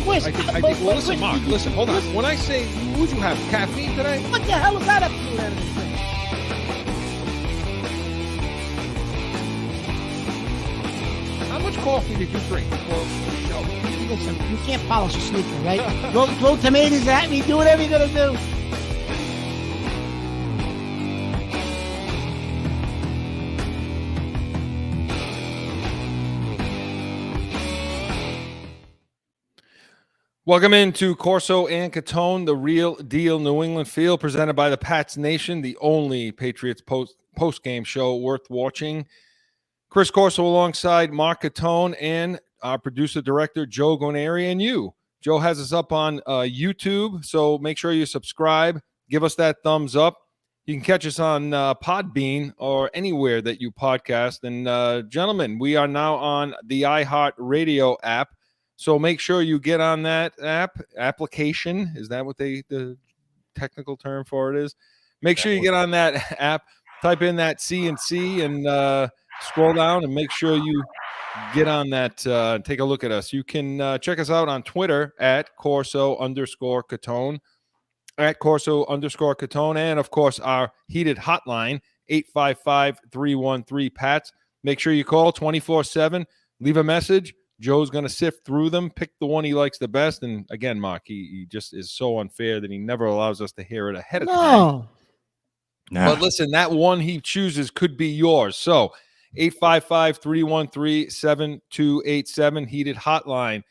Quist. Well, listen, Mark, listen, hold on. When I say, would you have caffeine today? What the hell is that up to out of this thing? How much coffee did you drink before the show? Listen, you can't polish a sneaker, right? throw tomatoes at me, do whatever you're going to do. Welcome into Corso and Catone, the real deal New England feel, presented by the Pats Nation, the only Patriots post-game show worth watching. Chris Corso alongside Mark Catone and our producer-director, Joe Goneri, and you. Joe has us up on YouTube, so make sure you subscribe. Give us that thumbs up. You can catch us on Podbean or anywhere that you podcast. And, gentlemen, we are now on the iHeartRadio app. So make sure you get on that application. Is that what the technical term for it is? Make sure you get on that app, type in that C&C and scroll down and make sure you get on that. Take a look at us. You can check us out on Twitter at Corso_Catone, at Corso_Catone, and of course our heated hotline, 855-313-PATS. Make sure you call 24/7, leave a message. Joe's going to sift through them, pick the one he likes the best. And again, Mark, he just is so unfair that he never allows us to hear it ahead of time. No. But listen, that one he chooses could be yours. So 855-313-7287, heated hotline.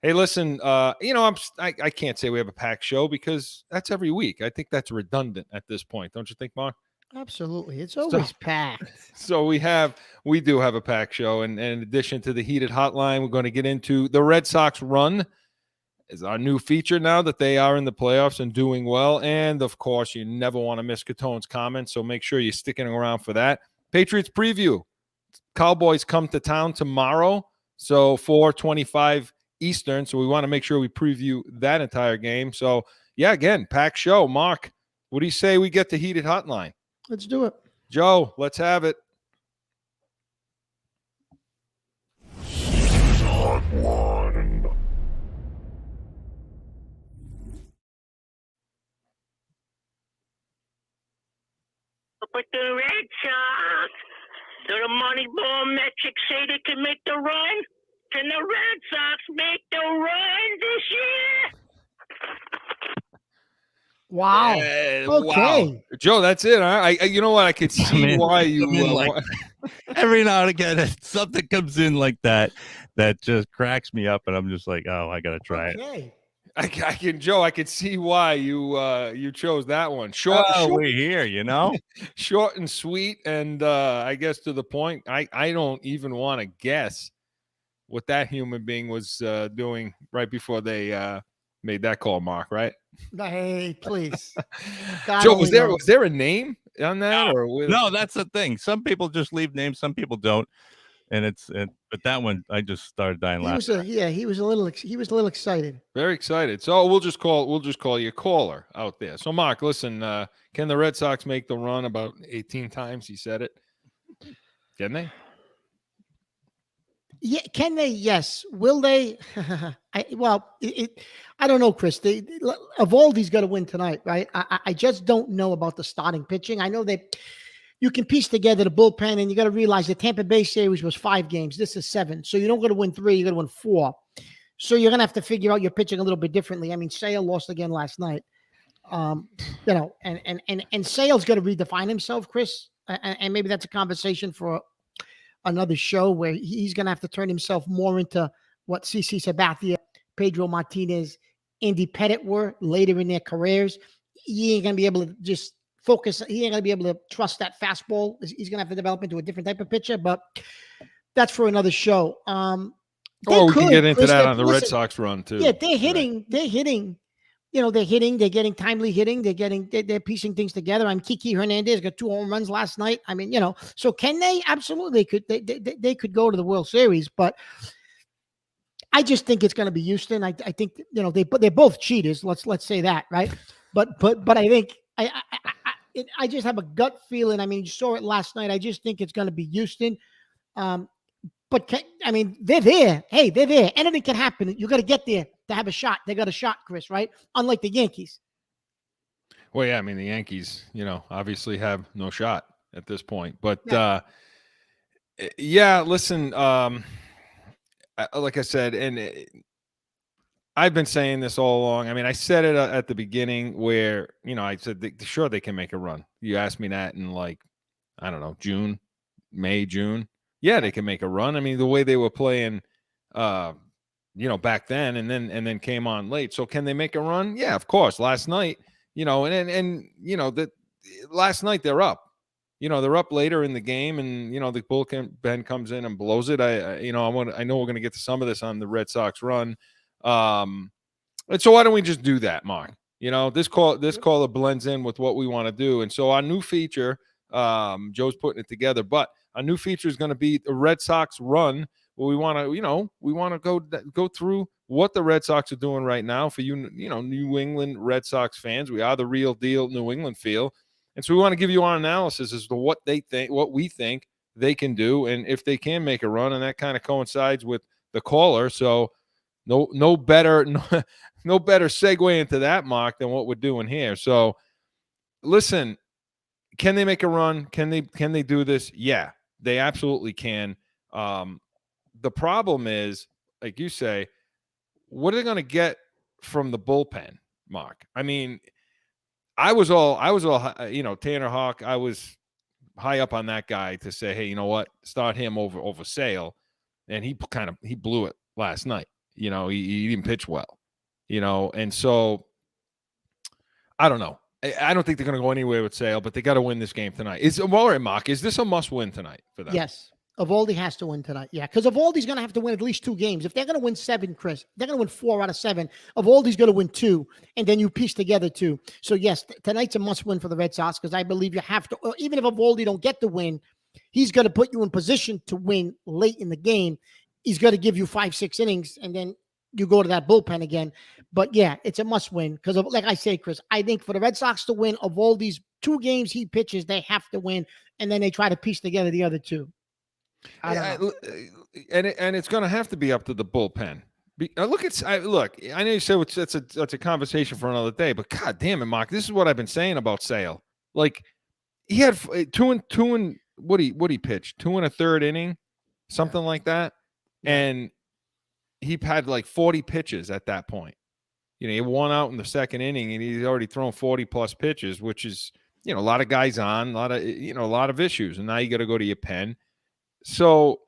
Hey, listen, I can't say we have a packed show because that's every week. I think that's redundant at this point. Don't you think, Mark? Absolutely. It's always packed. So we do have a packed show. And in addition to the heated hotline, we're going to get into the Red Sox run is our new feature now that they are in the playoffs and doing well. And of course, you never want to miss Catone's comments. So make sure you're sticking around for that. Patriots preview. Cowboys come to town tomorrow. So 4:25 Eastern. So we want to make sure we preview that entire game. So yeah, again, packed show. Mark, what do you say we get the heated hotline? Let's do it. Joe, let's have it. Hotline. But the Red Sox, do the Moneyball metrics say they can make the run? Can the Red Sox make the run this year? Wow. Okay. Wow. Joe, that's it. Huh? You know what? I could see why you every now and again something comes in like that just cracks me up, and I'm just like, oh, I gotta try it. I could see why you chose that one. Short, we're here, short and sweet, and I guess to the point. I don't even want to guess what that human being was doing right before they made that call, Mark, right? Hey, please. Joe, was there a name on that? No, that's the thing. Some people just leave names, some people don't. But that one, I just started dying laughing. He was a little excited. Very excited. So we'll just call you a caller out there. So Mark, listen, can the Red Sox make the run? About 18 times he said it. Can they? Yeah, can they? Yes. Will they? I don't know, Chris. Evaldi's got to win tonight, right? I just don't know about the starting pitching. I know that you can piece together the bullpen, and you got to realize the Tampa Bay series was 5 games. This is 7. So you don't got to win 3, you got to win 4. So you're going to have to figure out your pitching a little bit differently. I mean, Sale lost again last night. And Sale's got to redefine himself, Chris. And maybe that's a conversation for another show where he's going to have to turn himself more into what CC Sabathia, Pedro Martinez, Andy Pettit were later in their careers. He ain't going to be able to just focus. He ain't going to be able to trust that fastball. He's going to have to develop into a different type of pitcher, but that's for another show. We can get into that on the Red Sox run too. Yeah, they're hitting. They're getting timely hitting. They're piecing things together. Kiki Hernandez got 2 home runs last night. I mean, so can they? Absolutely, they could go to the World Series, but I just think it's going to be Houston. I think they're both cheaters. Let's say that, right? But I think I just have a gut feeling. I mean, you saw it last night. I just think it's going to be Houston. But they're there. Hey, they're there. Anything can happen. You got to get there. to have a shot. They got a shot, Chris, right? Unlike the Yankees. Well, yeah, I mean the Yankees, obviously have no shot at this point. But Yeah. yeah, listen, like I said, and I've been saying this all along. I mean, I said it at the beginning where I said sure they can make a run. You asked me that in like I don't know May, June. Yeah, they can make a run. I mean, the way they were playing, back then, and then came on late. So can they make a run? Yeah, of course. Last night, that last night they're up. They're up later in the game, and the bullpen comes in and blows it. I know we're going to get to some of this on the Red Sox run. And so why don't we just do that, Mark? This caller blends in with what we want to do, and so our new feature, Joe's putting it together, but our new feature is going to be the Red Sox run. Well, we want to, go through what the Red Sox are doing right now for New England Red Sox fans. We are the real deal New England feel. And so we want to give you our analysis as to what we think they can do, and if they can make a run. And that kind of coincides with the caller. So no better segue into that, Mark, than what we're doing here. So listen, can they make a run? Can they do this? Yeah, they absolutely can. The problem is, like you say, what are they going to get from the bullpen, Mark? I mean, I was all, Tanner Hawk. I was high up on that guy to say, hey, you know what? Start him over Sale. And he blew it last night. He didn't pitch well, and so I don't know. I don't think they're going to go anywhere with Sale, but they got to win this game tonight. All right, Mark, is this a must win tonight for them? Yes. Evaldi has to win tonight. Yeah, because Evaldi's going to have to win at least 2 games. If they're going to win 7, Chris, they're going to win 4 out of 7. Evaldi's going to win 2, and then you piece together 2. So, yes, tonight's a must-win for the Red Sox because I believe you have to, even if Evaldi don't get the win, he's going to put you in position to win late in the game. He's going to give you 5-6 innings, and then you go to that bullpen again. But, yeah, it's a must-win because, like I say, Chris, I think for the Red Sox to win, Evaldi's 2 games he pitches, they have to win, and then they try to piece together the other 2. And it's going to have to be up to the bullpen. Look, I know you said that's a conversation for another day, but God damn it, Mark, this is what I've been saying about Sale. Like he had 2 and what he pitched 2 and a third inning, something like that, and he had like 40 pitches at that point. He had 1 out in the second inning, and he's already thrown 40 plus pitches, which is a lot of guys on, a lot of issues, and now you got to go to your pen. So,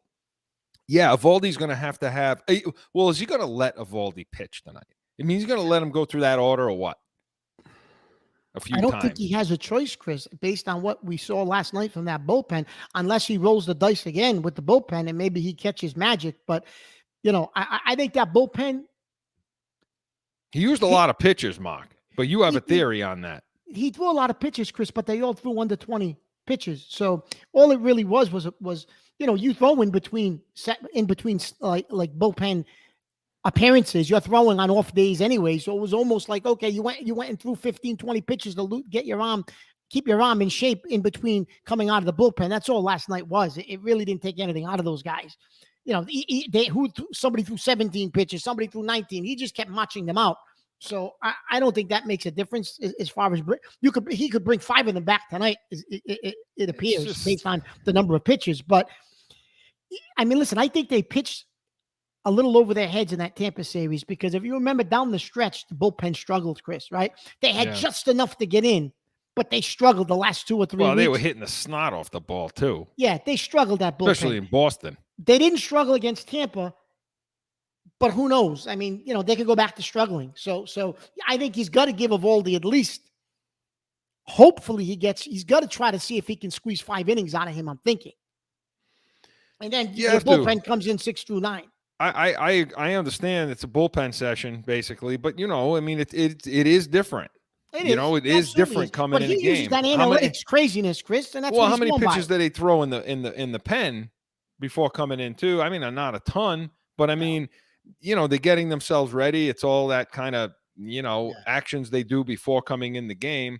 yeah, Evaldi's going to have. Well, is he going to let Evaldi pitch tonight? I mean, he's going to let him go through that order or what? I don't think he has a choice, Chris, based on what we saw last night from that bullpen, unless he rolls the dice again with the bullpen and maybe he catches magic. But, I think that bullpen. He used a lot of pitches, Mark, but you have a theory on that. He threw a lot of pitches, Chris, but they all threw under 20 pitches. So all it really was you throw in between like bullpen appearances. You're throwing on off days anyway. So it was almost like, okay, you went and threw 15, 20 pitches to keep your arm in shape in between coming out of the bullpen. That's all last night was. It really didn't take anything out of those guys. Somebody threw 17 pitches, somebody threw 19. He just kept matching them out. So I don't think that makes a difference as far as he could bring 5 of them back tonight. It appears based on the number of pitches. But I mean, listen, I think they pitched a little over their heads in that Tampa series because if you remember down the stretch, the bullpen struggled, Chris, right? They had just enough to get in, but they struggled the last 2 or 3 weeks. Well, they were hitting the snot off the ball too. Yeah, they struggled that bullpen. Especially in Boston. They didn't struggle against Tampa, but who knows? I mean, they could go back to struggling. So I think he's got to give Evaldi at least, hopefully he's got to try to see if he can squeeze 5 innings out of him, I'm thinking. And then the bullpen comes in 6 through 9. I understand it's a bullpen session basically, but I mean it is different. It is different coming in a game. But he uses that analytics craziness, Chris, and that's how many pitches did they throw in the pen before coming in too? I mean, not a ton, but I mean, they're getting themselves ready. It's all that kind of actions they do before coming in the game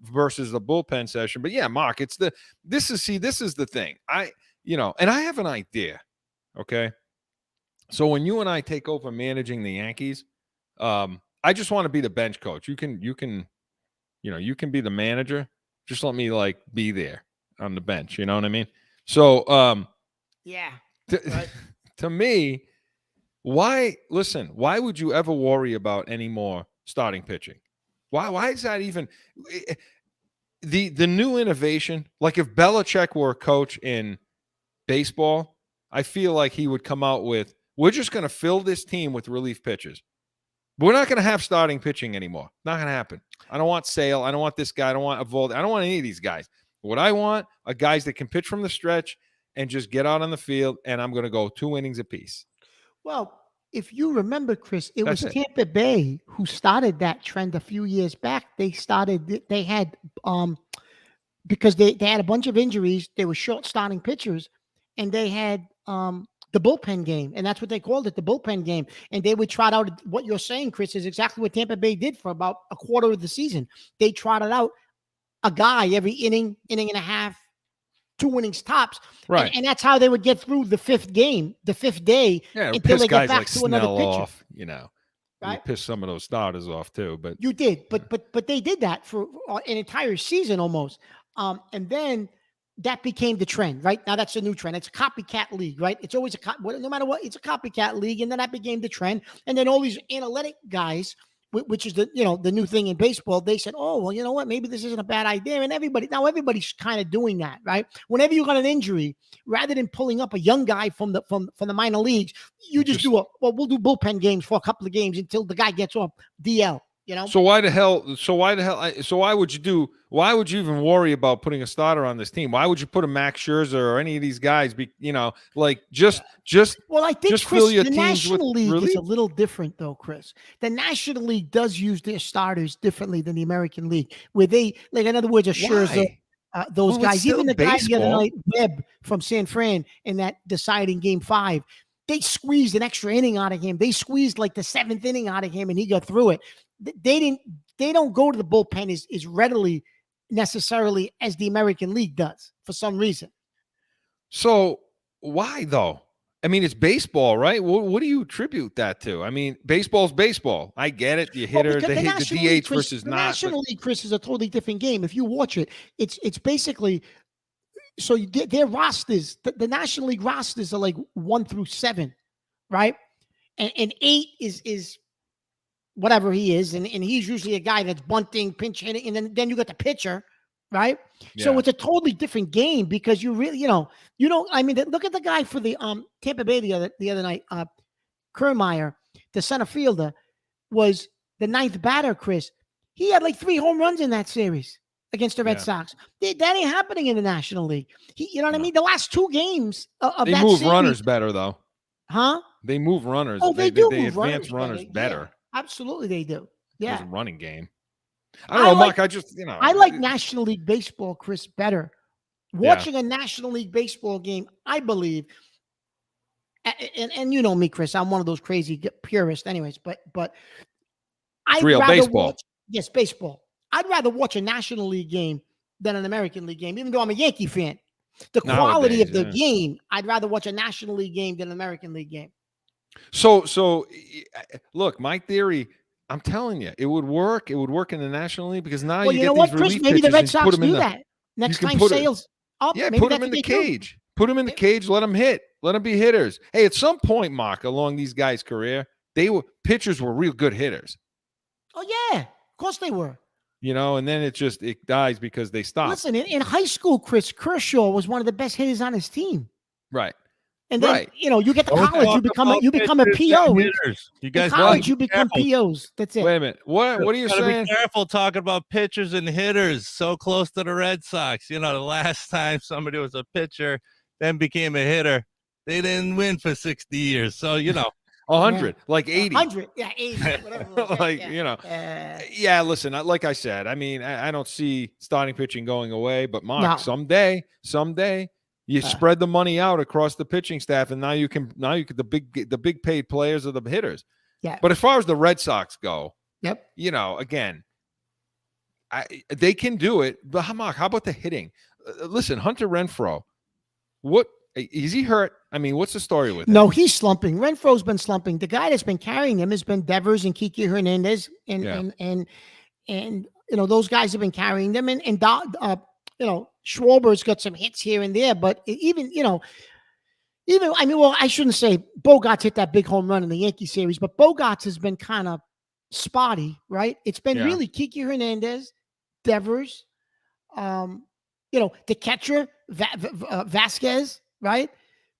versus the bullpen session. But yeah, Mark, this is the thing. And I have an idea. Okay. So when you and I take over managing the Yankees, I just want to be the bench coach. You can be the manager. Just let me like be there on the bench. You know what I mean? So, Yeah. to, Right. to me, why would you ever worry about any more starting pitching? Why is that even the new innovation? Like if Belichick were a coach in baseball, I feel like he would come out with, we're just going to fill this team with relief pitchers. We're not going to have starting pitching anymore. Not going to happen. I don't want Sale. I don't want this guy. I don't want Evolve. I don't want any of these guys. What I want are guys that can pitch from the stretch and just get out on the field, and I'm going to go 2 innings apiece. Well, if you remember, Chris, it That's was it. Tampa Bay who started that trend a few years back. They had because they had a bunch of injuries. They were short starting pitchers, and they had the bullpen game, and that's what they called it, the bullpen game. And they would trot out what you're saying, Chris, is exactly what Tampa Bay did for about a quarter of the season. They trotted out a guy every inning and a half, 2 innings tops. Right. And that's how they would get through the fifth day Yeah, until piss they get guys back like to another Snell pitcher. off, you know. Right? You piss some of those starters off too, but You did, but they did that for an entire season almost. And then that became the trend, right? Now that's the new trend. It's a copycat league, right? It's always no matter what, it's a copycat league. And then that became the trend. And then all these analytic guys, which is the new thing in baseball, they said, oh, well, you know what? Maybe this isn't a bad idea. And everybody's kind of doing that, right? Whenever you got an injury, rather than pulling up a young guy from the minor leagues, you just we'll do bullpen games for a couple of games until the guy gets off DL. You know? So why would you even worry about putting a starter on this team? Why would you put a Max Scherzer or any of these guys Well, I think, just Chris, fill your the teams National with League relief? is a little different, though, Chris. The National League does use their starters differently than the American League, where they, like, in other words, a Scherzer, those Well, it's guys, still even the guy the other baseball. night, Webb from San Fran, in that deciding Game 5, they squeezed an extra inning out of him. They squeezed like the 7th inning out of him, and he got through it. They don't go to the bullpen as readily necessarily as the American League does for some reason. So why though? I mean, it's baseball, right? What do you attribute that to? I mean, baseball's baseball. I get it. You hit her, because the National League, DH Chris, versus the not. National League, Chris, is a totally different game. If you watch it, it's basically so their rosters. The National League rosters are like 1 through 7, right? And 8 is whatever he is, and he's usually a guy that's bunting, pinch hitting, and then you got the pitcher, right? So Yeah. it's a totally different game because you really, you don't. I mean, look at the guy for the Tampa Bay the other night, Kiermaier, the center fielder, was the 9th batter. Chris, he had like 3 home runs in that series against the Red Yeah. Sox. That ain't happening in the National League. You know what I mean? The last 2 games of They that move series, runners better though. huh? They move runners. Oh, they do They move advance runners better. Yeah, absolutely, they do. There's Yeah. a running game. I don't know, Mark. I just I like National League baseball, Chris, better. Watching a National League baseball game, I believe, and you know me, Chris, I'm one of those crazy purists, anyways. But I'd real rather baseball. watch baseball. I'd rather watch a National League game than an American League game, even though I'm a Yankee fan. The quality of the Nowadays, game, I'd rather watch a National League game than an American League game. So look, my theory. I'm telling you, it would work. It would work in the National League because now Well, you you know get what, these Chris? relief Maybe the pitchers Red and Sox put them in do the. that next can time. put it- Sales up. Yeah, maybe put that's them in what the they do. cage. Put them in the cage. Let them hit. Let them be hitters. Hey, at some point, Mark, along these guys' career, pitchers were real good hitters. Oh yeah, of course they were. And then it dies because they stop. Listen, in high school, Chris Kershaw was one of the best hitters on his team. Right. And then Right. You get to Don't college, talk you become a pitchers PO. and In hitters. You guys college, gotta you be become careful. POs. That's it. Wait a minute. What are you Gotta saying? be careful talking about pitchers and hitters so close to the Red Sox. The last time somebody was a pitcher, then became a hitter, they didn't win for 60 years. So 100, like 80. 100, yeah, 80, whatever. It was. Like, yeah. Yeah, listen, like I said, I mean, I don't see starting pitching going away, but Mark, No. someday you spread the money out across the pitching staff, and now you can the big paid players are the hitters. Yeah. But as far as the Red Sox go, Yep. Again, they can do it. But Mark, how about the hitting? Listen, Hunter Renfroe, what is he hurt? I mean, what's the story with him? No, he's slumping. Renfro's been slumping. The guy that's been carrying him has been Devers and Kiki Hernandez, and Yeah. and those guys have been carrying them, and Schwarber's got some hits here and there, but even I mean, well, I shouldn't say Bogarts hit that big home run in the Yankee series, but Bogarts has been kind of spotty, right? It's been Yeah. really Kiki Hernandez, Devers, the catcher Vasquez, right?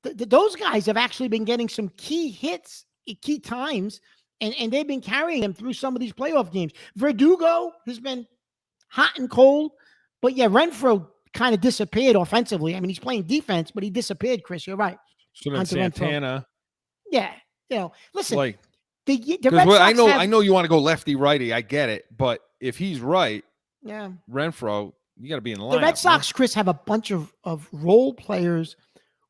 Those guys have actually been getting some key hits, key times, and they've been carrying them through some of these playoff games. Verdugo has been hot and cold, but yeah, Renfro kind of disappeared offensively. I mean, he's playing defense, but he disappeared, Chris. You're right. So then Hunter Renfroe. Santana, Yeah, listen, like, the because Red Sox I know you want to go lefty righty. I get it, but if he's right, yeah, Renfro, you got to be in the lineup. the Red Sox, Chris, have a bunch of role players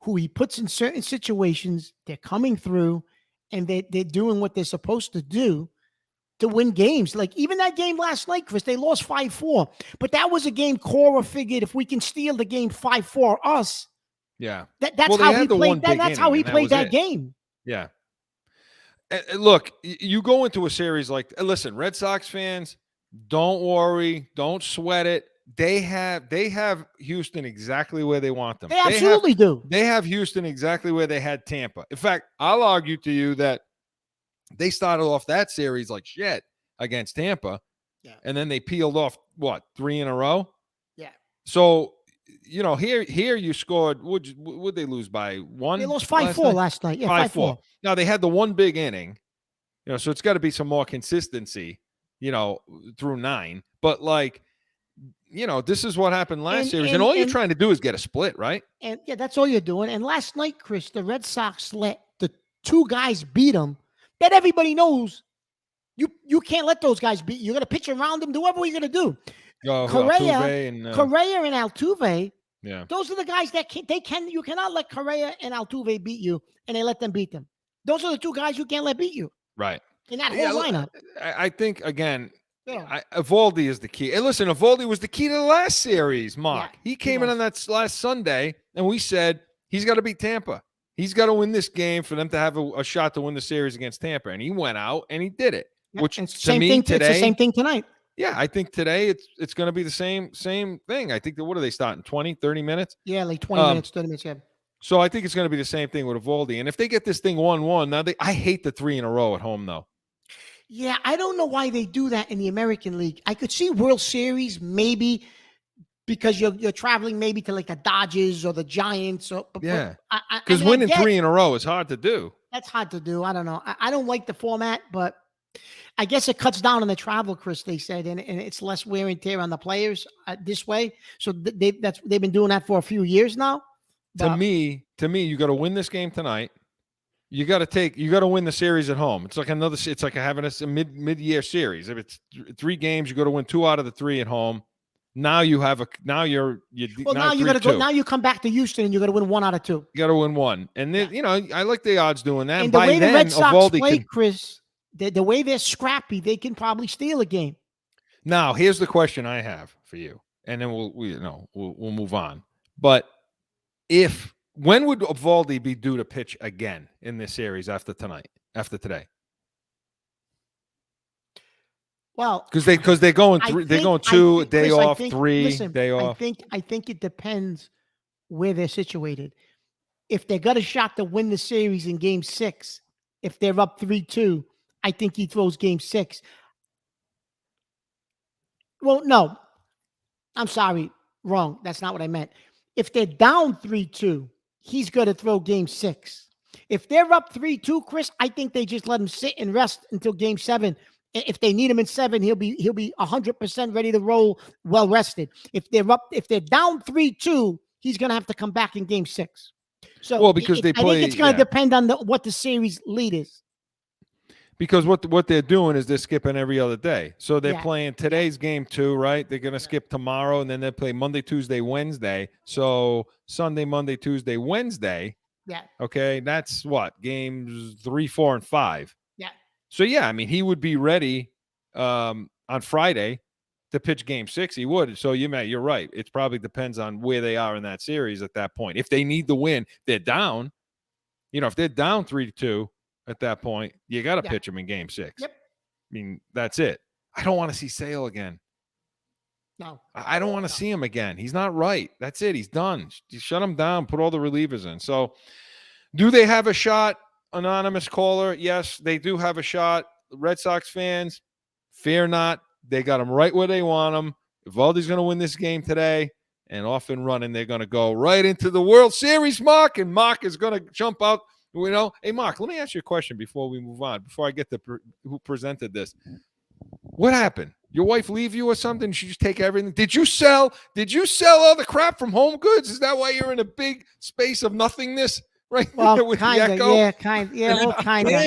who he puts in certain situations. They're coming through, and they're doing what they're supposed to do to win games. Like even that game last night, Chris, they lost 5-4, but that was a game Cora figured if we can steal the game 5-4 us. Yeah, That's Well, they how had he the one played. big That's how inning, he and that played was that it. game. yeah. And look, you go into a series like, listen, Red Sox fans, don't worry, don't sweat it. They have Houston exactly where they want them. They absolutely do. They have Houston exactly where they had Tampa. In fact, I'll argue to you that they started off that series like shit against Tampa, and then they peeled off, 3 in a row? Yeah. So, here you scored, would they lose by 1? They lost 5-4 last night. Yeah, 5-4. Now, they had the one big inning, so it's got to be some more consistency, through 9. But, this is what happened last series, and all you're trying to do is get a split, right? And yeah, that's all you're doing. And last night, Chris, the Red Sox let the 2 guys beat them that everybody knows you can't let those guys beat you. You're going to pitch around them, do whatever you're going to do. Correa and Altuve, those are the guys that you cannot let Correa and Altuve beat you, and they let them beat them. Those are the 2 guys you can't let beat you. Right. In that whole lineup. I think, again, Evaldi is the key. And listen, Evaldi was the key to the last series, Mark. Yeah, he came in on that last Sunday, and we said he's got to beat Tampa. He's got to win this game for them to have a shot to win the series against Tampa. And he went out, and he did it. Yeah, Which, and to me, today, it's the same thing tonight. Yeah, I think today it's going to be the same thing. I think what are they starting, 20, 30 minutes? Yeah, like 20 minutes, 30 minutes, yeah. So I think it's going to be the same thing with Evaldi. And if they get this thing 1-1, now I hate the 3 in a row at home, though. Yeah, I don't know why they do that in the American League. I could see World Series maybe because you're traveling maybe to like the Dodgers or the Giants. Because winning 3 in a row is hard to do. That's hard to do. I don't know. I don't like the format, but I guess it cuts down on the travel, Chris, they said, and it's less wear and tear on the players this way. So they've been doing that for a few years now. To me, you got to win this game tonight. You got to win the series at home. It's like having a mid-year series. If it's 3 games, you got to win 2 out of the 3 at home. Now you got to go. Now you come back to Houston and you got to win 1 out of 2. You got to win 1, and then I like the odds doing that. And the way the Red Sox play, Chris, the way they're scrappy, they can probably steal a game. Now, here's the question I have for you, and then we'll move on. But when would Evaldi be due to pitch again in this series after today? Well, because they're going 2 a day off, 3 listen, day off. I think it depends where they're situated. If they got a shot to win the series in Game 6, if they're up 3-2, I think he throws Game 6. Well, no, I'm sorry, wrong. That's not what I meant. If they're down 3-2, he's going to throw Game 6. If they're up 3-2, Chris, I think they just let him sit and rest until Game 7. If they need him in 7, he'll be 100% ready to roll, well rested. If they're down 3-2, he's going to have to come back in Game 6. So, because I think it's going to depend on what the series lead is. Because what they're doing is they're skipping every other day. So they're playing today's Game 2, right? They're going to skip tomorrow, and then they play Monday, Tuesday, Wednesday. So Sunday, Monday, Tuesday, Wednesday. Yeah. Okay, that's what? Games 3, 4, and 5. Yeah. So, yeah, I mean, he would be ready on Friday to pitch Game 6. He would. So, you're right. It probably depends on where they are in that series at that point. If they need the win, they're down. if they're down 3-2 at that point, you got to Yeah. pitch them in game 6. Yep. I mean, that's it. I don't want to see Sale again. No. I don't want to see him again. He's not right. That's it. He's done. You shut him down. Put all the relievers in. So, do they have a shot? Anonymous caller. Yes, they do have a shot. Red Sox fans, fear not. They got him right where they want him. Evaldi's going to win this game today, and off and running, they're going to go right into the World Series, Mark, and Mark is going to jump out. Hey, Mark, let me ask you a question before we move on, before I get to who presented this. What happened? Your wife leave you or something? She just take everything? Did you sell all the crap from Home Goods? Is that why you're in a big space of nothingness right Well, there with the kind of, echo? yeah, kind of.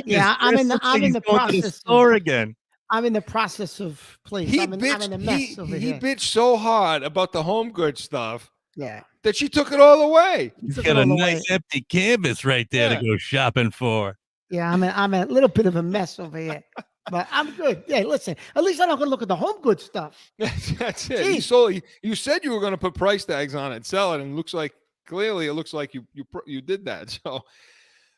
Yeah, I'm in the process. store again. I'm in the process of please. I'm in the mess over he here. bitched so hard about the Home Goods stuff Yeah. that she took it all away. He's Took got it a all nice away. empty canvas right there Yeah. to go shopping for. Yeah, I'm a little bit of a mess over here. But I'm good. Yeah, listen. At least I'm not gonna look at the Home Goods stuff. That's it. Jeez. You said you were going to put price tags on it and sell it, and it looks like you did that.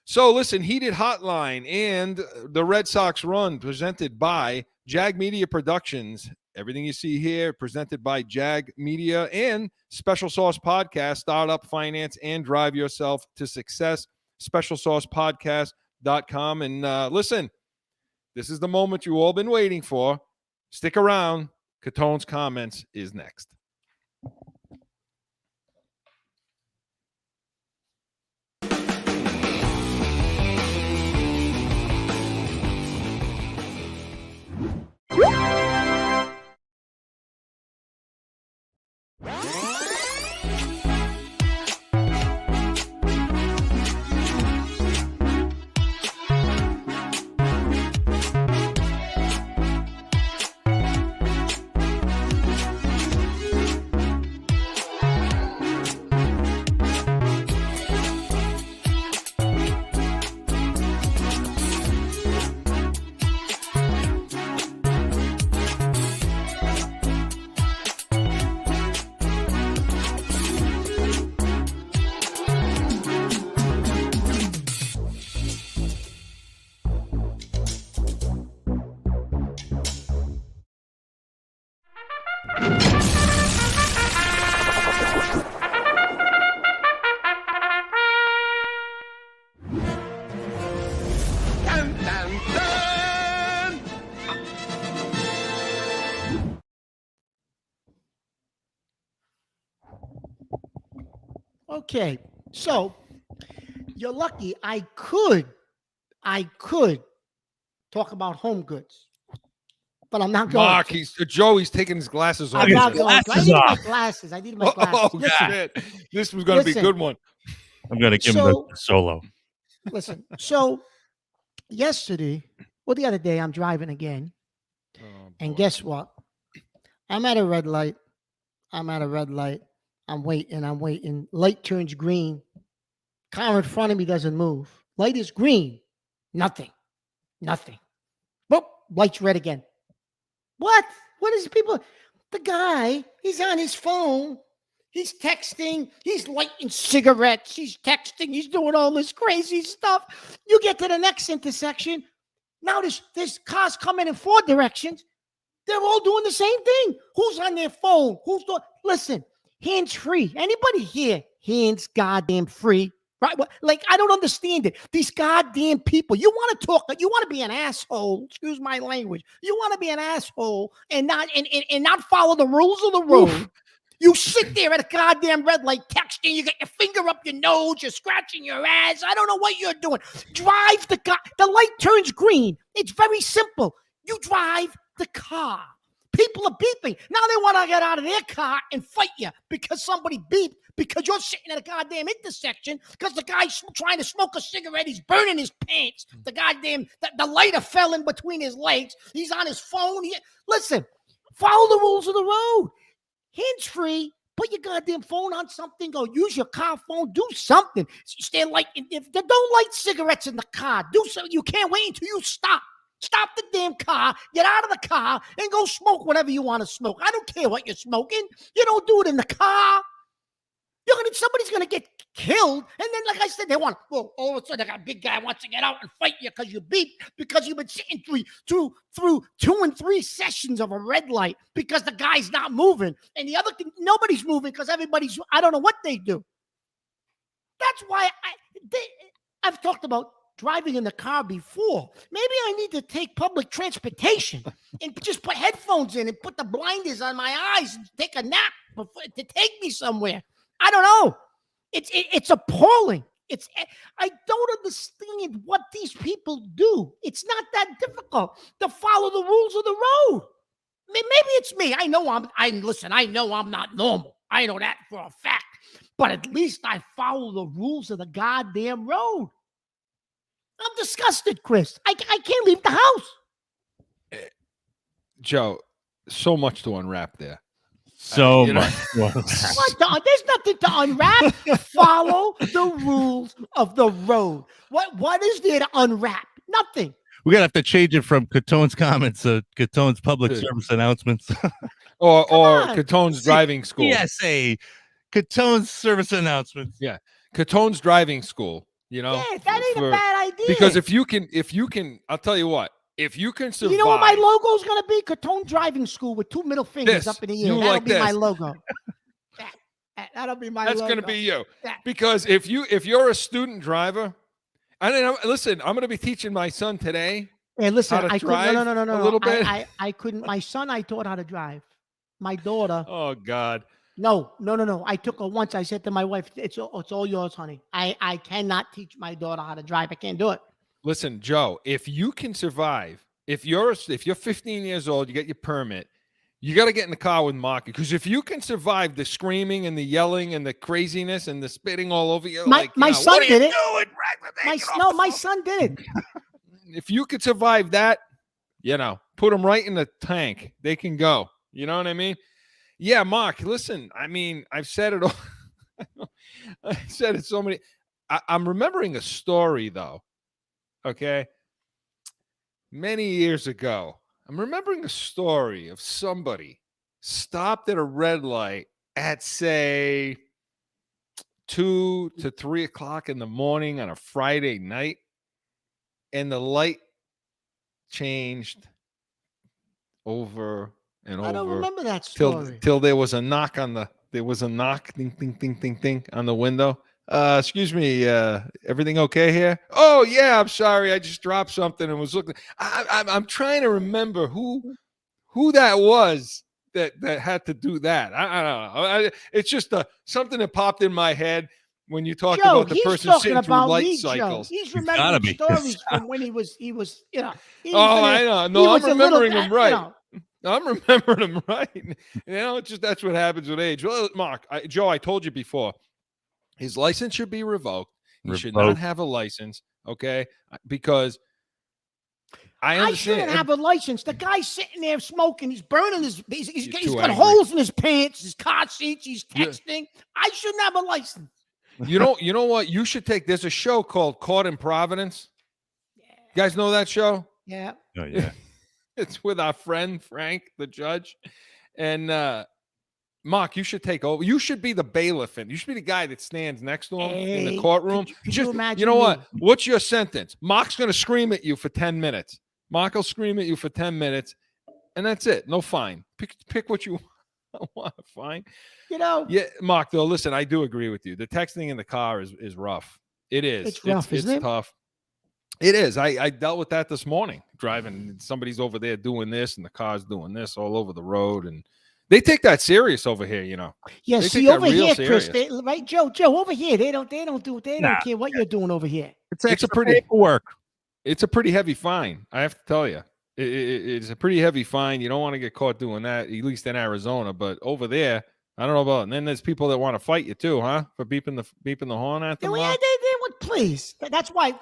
So listen, Heated Hotline and the Red Sox Run presented by Jag Media Productions. Everything you see here presented by Jag Media and Special Sauce Podcast, Startup Finance, and Drive Yourself to Success. SpecialSaucePodcast.com. And listen, this is the moment you've all been waiting for. Stick around. Catone's comments is next. Okay, so you're lucky. I could talk about Home Goods, but I'm not going. Mark, to. Joey's taking his glasses off. I'm not his going. To. I glasses needed my off. glasses. I needed my glasses. Oh, Listen, shit. This was going to be a Listen. good one. I'm going to give him So- the solo. listen. So yesterday, or the other day, I'm driving again, Oh, and boy. guess what? I'm at a red light. I'm waiting. Light turns green. Car in front of me doesn't move. Light is green. Nothing. Boop. Light's red again. What? What is people? The guy, he's on his phone. He's texting. He's lighting cigarettes. He's texting. He's doing all this crazy stuff. You get to the next intersection. Now there's cars coming in 4 directions. They're all doing the same thing. Who's on their phone? Who's doing? Listen, hands free. Anybody here? Hands goddamn free. Right? Like, I don't understand it. These goddamn people. You want to talk? You want to be an asshole? Excuse my language. You want to be an asshole and not follow the rules of the road. You sit there at a goddamn red light texting. You got your finger up your nose. You're scratching your ass. I don't know what you're doing. Drive the car. The light turns green. It's very simple. You drive the car. People are beeping. Now they want to get out of their car and fight you because somebody beeped because you're sitting at a goddamn intersection because the guy's trying to smoke a cigarette. He's burning his pants. The goddamn, the lighter fell in between his legs. He's on his phone. Listen, follow the rules of the road. Hands free. Put your goddamn phone on something. Go use your car phone. Do something. Stand like if they don't light cigarettes in the car. Do something. You can't wait until you stop. Stop the damn car, get out of the car, and go smoke whatever you want to smoke. I don't care what you're smoking. You don't do it in the car. Somebody's gonna get killed, and then, like I said, they want. Well, all of a sudden, a big guy wants to get out and fight you because you beat, because you've been sitting through 2 and 3 sessions of a red light because the guy's not moving, and the other thing, nobody's moving because everybody's. I don't know what they do. That's why I've talked about driving in the car before. Maybe I need to take public transportation and just put headphones in and put the blinders on my eyes and take a nap to take me somewhere. I don't know. It's appalling. I don't understand what these people do. It's not that difficult to follow the rules of the road. Maybe it's me. I know I'm not normal. I know that for a fact. But at least I follow the rules of the goddamn road. I'm disgusted, Chris. I can't leave the house. Joe, so much to unwrap there. So you know- much. There's nothing to unwrap. Follow the rules of the road. What is there to unwrap? Nothing. We're gonna have to change it from Catone's comments to Catone's public Dude. service announcements. or on. Catone's driving school. PSA, Catone's service announcements. Catone's driving school. You know, Yeah, that ain't a bad idea. because if you can, I'll tell you what. If you can survive, you know what my logo's gonna be? Catone Driving School with 2 middle fingers This. up in the air. You That'll like be my this. logo. That'll be my that's logo. going to be you. Yeah. Because if you're a student driver, listen, I'm going to be teaching my son today. Hey, listen, how to I couldn't. No, drive no. a little bit. I couldn't. My son, I taught how to drive. My daughter, Oh God. no. I took her once. I said to my wife, "It's all yours, honey. I cannot teach my daughter how to drive. I can't do it." Listen, Joe, if you can survive, if you're 15 years old, you get your permit, you got to get in the car with Mark, because if you can survive the screaming and the yelling and the craziness and the spitting all over you, My son did it. Doing? My son did it. If you could survive that, put them right in the tank. They can go. You know what I mean? Yeah, Mark, listen, I mean, I've said it all. I said it so many. I'm remembering a story, though. Okay. Many years ago, I'm remembering a story of somebody stopped at a red light at, say, 2 to 3 o'clock in the morning on a Friday night, and the light changed over and over. I don't remember that till story. there was a knock on ding ding ding ding ding on the window. Excuse me, everything okay here? Oh yeah, I'm sorry, I just dropped something and was looking. I'm trying to remember who that was that had to do that. I don't know. It's just something that popped in my head when you talked Joe, about the he's person talking sitting through about light me, cycles. Joe. He's gotta remembering be. stories from when he was, he was Oh, I know. No, I'm remembering him right. I'm remembering him right. It's just that's what happens with age. Well, Mark, Joe, I told you before, his license should be revoked. He should not have a license, okay? Because I I understand. shouldn't have a license. The guy's sitting there smoking. He's burning his. He's too got angry. holes in his pants, his car seats. He's Yeah. texting. I shouldn't have a license. You know what? You should take. There's a show called Caught in Providence. You guys know that show? Yeah. Oh yeah. It's with our friend Frank, the judge, and Mark. You should take over. You should be the bailiff, and you should be the guy that stands next to him in the Hey, courtroom. could you imagine you know what? me? What's your sentence? Mark's going to scream at you for 10 minutes. Mark will scream at you for 10 minutes, and that's it. No fine. Pick what you want. Fine. Yeah, Mark. Though, listen, I do agree with you. The texting in the car is rough. It is. It's rough, isn't it? It's tough. It is. I dealt with that this morning. Driving, somebody's over there doing this, and the car's doing this all over the road, and they take that serious over here. Yeah. They See take that over real here, Chris. serious. Right, Joe. Over here, they don't care what you're doing over here. It's a pretty paperwork. It's a pretty heavy fine. I have to tell you, it's a pretty heavy fine. You don't want to get caught doing that, at least in Arizona. But over there, I don't know about. And then there's people that want to fight you too, huh? For beeping the horn at them. Yeah, Mark? they would please. That's why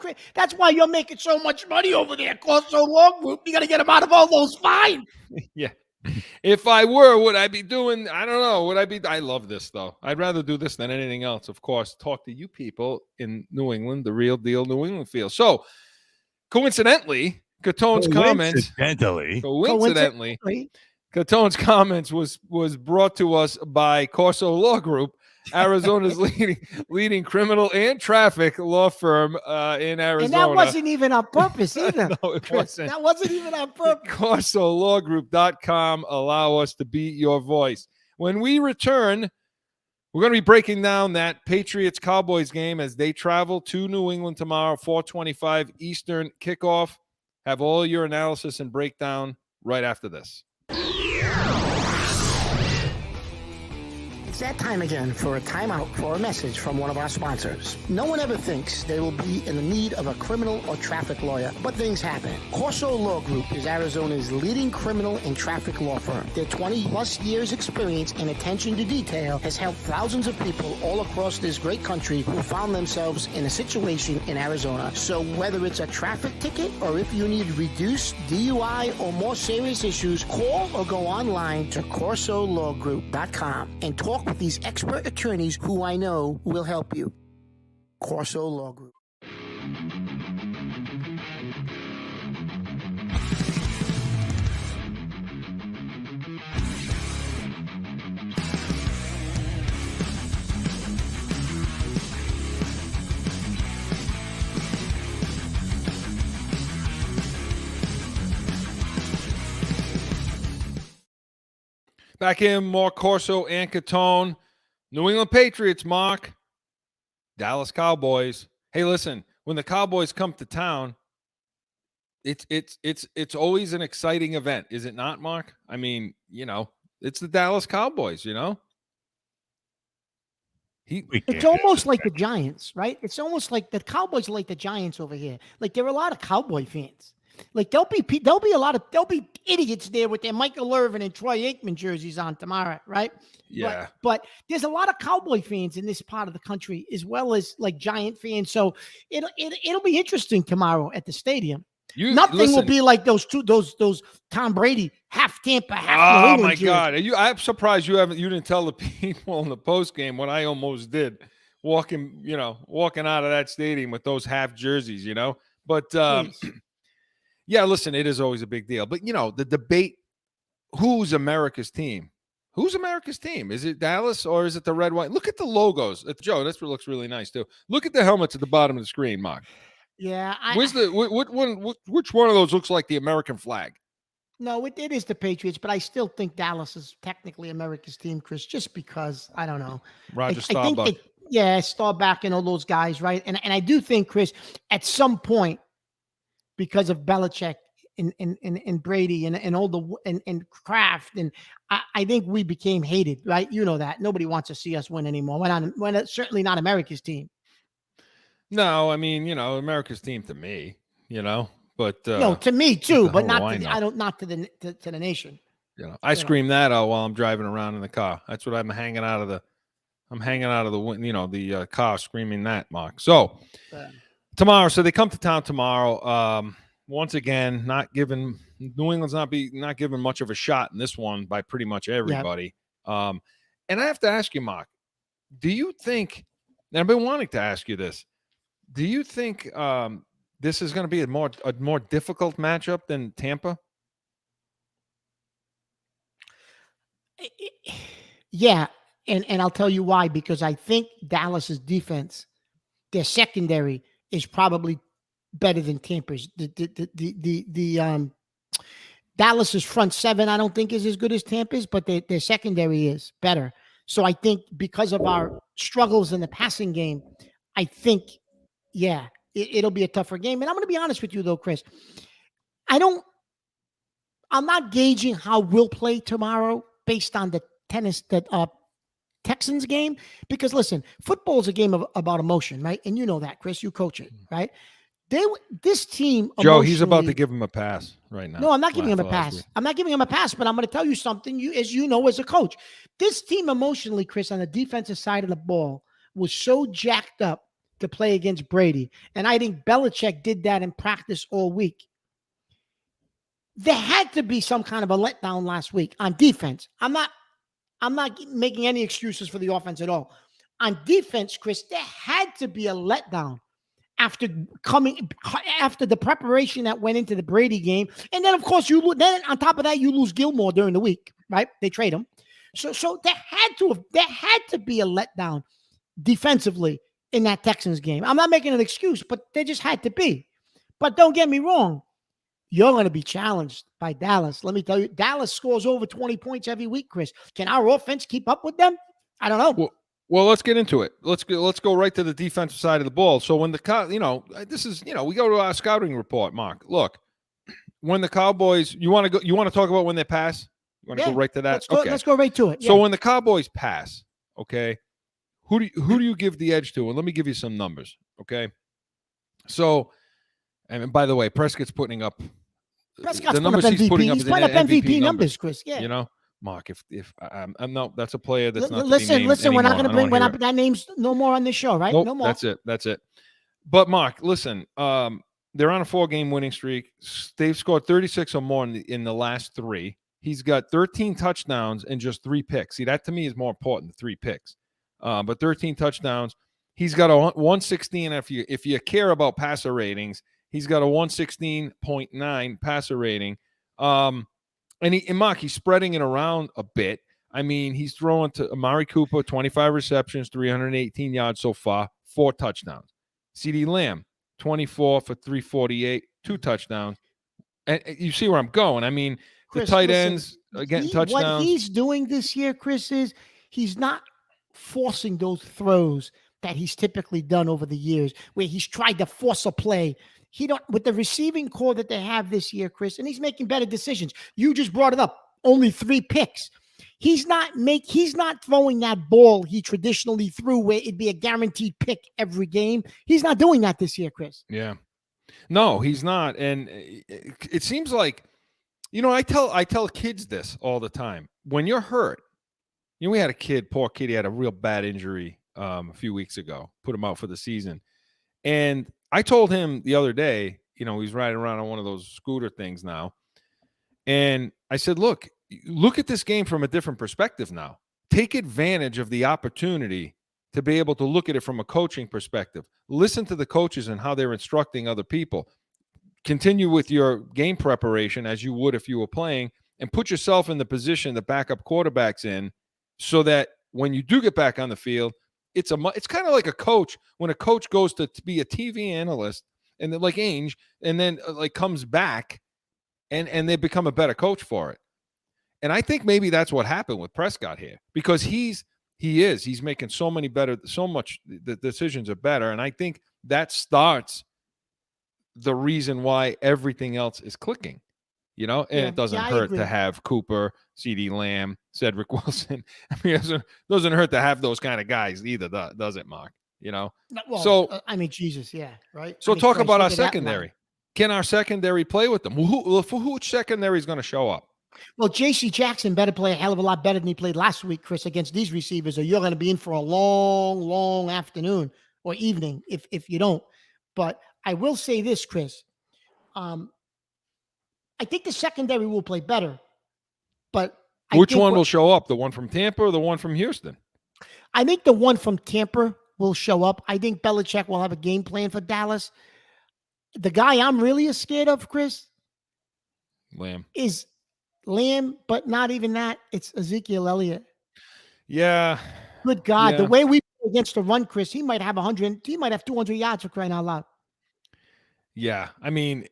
you're making so much money over there. Corso Law Group. You got to get them out of all those fines. Yeah. If I were, would I be doing? I don't know. Would I be? I love this though. I'd rather do this than anything else. Of course, talk to you people in New England, the real deal New England feel. So, coincidentally, Catone's comments. Coincidentally, Catone's comments was brought to us by Corso Law Group, Arizona's leading criminal and traffic law firm in Arizona. And that wasn't even on purpose either. No, it Chris. wasn't. That wasn't even on purpose. CorsoLawGroup.com. Allow us to be your voice. When we return, we're going to be breaking down that Patriots-Cowboys game as they travel to New England tomorrow, 4:25 Eastern kickoff. Have all your analysis and breakdown right after this. It's that time again for a timeout for a message from one of our sponsors. No one ever thinks they will be in the need of a criminal or traffic lawyer, but things happen. Corso Law Group is Arizona's leading criminal and traffic law firm. Their 20-plus years experience and attention to detail has helped thousands of people all across this great country who found themselves in a situation in Arizona. So whether it's a traffic ticket or if you need reduced DUI or more serious issues, call or go online to CorsoLawGroup.com and talk with these expert attorneys who I know will help you. Corso Law Group. Back in, more Corso and Catone. New England Patriots, Mark. Dallas Cowboys. Hey, listen, when the Cowboys come to town, it's always an exciting event, is it not, Mark? I mean, it's the Dallas Cowboys, It's almost like the Giants, right? It's almost like the Cowboys are like the Giants over here. Like there are a lot of Cowboy fans. Like there'll be idiots there with their Michael Irvin and Troy Aikman jerseys on tomorrow, right? Yeah. But there's a lot of Cowboy fans in this part of the country as well as like Giant fans. So it'll be interesting tomorrow at the stadium. Nothing will be like those Tom Brady half Tampa, half New England my jerseys. God. I'm surprised you didn't tell the people in the post game what I almost did, walking out of that stadium with those half jerseys, But yeah, listen, it is always a big deal. But the debate, who's America's team? Who's America's team? Is it Dallas or is it the red, white? Look at the logos. Joe, that's what looks really nice too. Look at the helmets at the bottom of the screen, Mark. Yeah. Which one of those looks like the American flag? No, it is the Patriots, but I still think Dallas is technically America's team, Chris, just because, I don't know. Roger I Staubach. think Staubach and all those guys, right? And I do think, Chris, at some point, because of Belichick and Brady and all the and Kraft, and I think we became hated, right? You know that. Nobody wants to see us win anymore. We're certainly not America's team. No, I mean, America's team to me, but no, to me too, but not to the nation. I scream that out while I'm driving around in the car. That's what I'm hanging out of the the car screaming that, Mark. So tomorrow, so they come to town tomorrow. Once again, New England's not giving much of a shot in this one by pretty much everybody. Yeah. And I have to ask you, Mark, do you think, and I've been wanting to ask you this, do you think this is going to be a more difficult matchup than Tampa? Yeah, and I'll tell you why, because I think Dallas's defense, their secondary is probably better than Tampa's. The Dallas's front seven, I don't think is as good as Tampa's, but their secondary is better. So I think because of our struggles in the passing game, I think, it'll be a tougher game. And I'm going to be honest with you though, Chris. I'm not gauging how we'll play tomorrow based on the Texans game, because listen, football is a game about emotion, right? And you know that, Chris, you coach it, right? This team, Joe, he's about to give him a pass right now. No, I'm not giving him a pass. I'm not giving him a pass, but I'm going to tell you something. As a coach, this team emotionally, Chris, on the defensive side of the ball was so jacked up to play against Brady. And I think Belichick did that in practice all week. There had to be some kind of a letdown last week on defense. I'm not making any excuses for the offense at all. On defense, Chris, there had to be a letdown after the preparation that went into the Brady game. And then, of course, then on top of that, you lose Gilmore during the week, right? They trade him. So there had to be a letdown defensively in that Texans game. I'm not making an excuse, but there just had to be. But don't get me wrong. You're going to be challenged by Dallas. Let me tell you, Dallas scores over 20 points every week, Chris. Can our offense keep up with them? I don't know. Well, let's get into it. Let's go right to the defensive side of the ball. So when this is, we go to our scouting report, Mark. Look, when the Cowboys, you want to talk about when they pass? You want to go right to that? Let's go right to it. So when the Cowboys pass, okay, who do you give the edge to? And let me give you some numbers, okay? So, and by the way, Prescott's putting up the numbers he's putting up. He's putting up MVP numbers, Chris. Yeah. Mark, if I'm no, that's a player that's not. Listen. We're not going to bring that name's no more on this show, right? Nope, no more. That's it. But Mark, listen, they're on a 4-game winning streak. They've scored 36 or more in the last 3. He's got 13 touchdowns and just 3 picks. See, that to me is more important than 3 picks. But 13 touchdowns. He's got a 116. If you care about passer ratings, he's got a 116.9 passer rating. And Mark, he's spreading it around a bit. I mean, he's throwing to Amari Cooper, 25 receptions, 318 yards so far, 4 touchdowns. CeeDee Lamb, 24 for 348, 2 touchdowns. And you see where I'm going. I mean, Chris, the tight ends getting touchdowns. What he's doing this year, Chris, is he's not forcing those throws that he's typically done over the years, where he's tried to force a play. With the receiving core that they have this year, Chris, and he's making better decisions. You just brought it up. Only 3 picks. He's not throwing that ball he traditionally threw where it'd be a guaranteed pick every game. He's not doing that this year, Chris. Yeah. No, he's not. And it seems like, I tell kids this all the time. When you're hurt, we had a poor kid, he had a real bad injury a few weeks ago, put him out for the season. And I told him the other day, he's riding around on one of those scooter things now. And I said, look at this game from a different perspective now. Take advantage of the opportunity to be able to look at it from a coaching perspective. Listen to the coaches and how they're instructing other people. Continue with your game preparation as you would if you were playing, and put yourself in the position the backup quarterback's in, so that when you do get back on the field, it's kind of like a coach. When a coach goes to be a TV analyst, and then like Ainge, and then comes back and they become a better coach for it. And I think maybe that's what happened with Prescott here, because he's making the decisions are better. And I think that starts the reason why everything else is clicking, and it doesn't hurt to have Cooper, CeeDee Lamb, Cedric Wilson. I mean, it doesn't hurt to have those kind of guys either, does it, Mark? Jesus, yeah, right. So talk about our secondary. Can our secondary play with them? Who secondary is going to show up? Well, J.C. Jackson better play a hell of a lot better than he played last week, Chris, against these receivers, or you're going to be in for a long, long afternoon or evening if you don't. But I will say this, Chris. I think the secondary will play better. But which one will show up? The one from Tampa or the one from Houston? I think the one from Tampa will show up. I think Belichick will have a game plan for Dallas. The guy I'm really scared of, Chris, is Lamb, but not even that. It's Ezekiel Elliott. Yeah. Good God. Yeah. The way we play against the run, Chris, he might have 100. He might have 200 yards, for crying out loud. Yeah. I mean,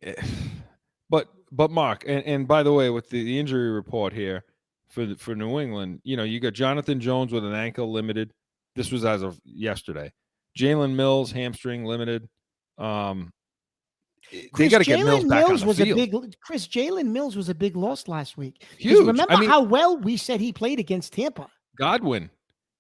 but Mark, and by the way, with the injury report here for New England, you got Jonathan Jones with an ankle limited. This was as of yesterday. Jalen Mills, hamstring limited. They got to get Mills back on the field. Jalen Mills was a big loss last week. Huge. Remember how well we said he played against Tampa? Godwin.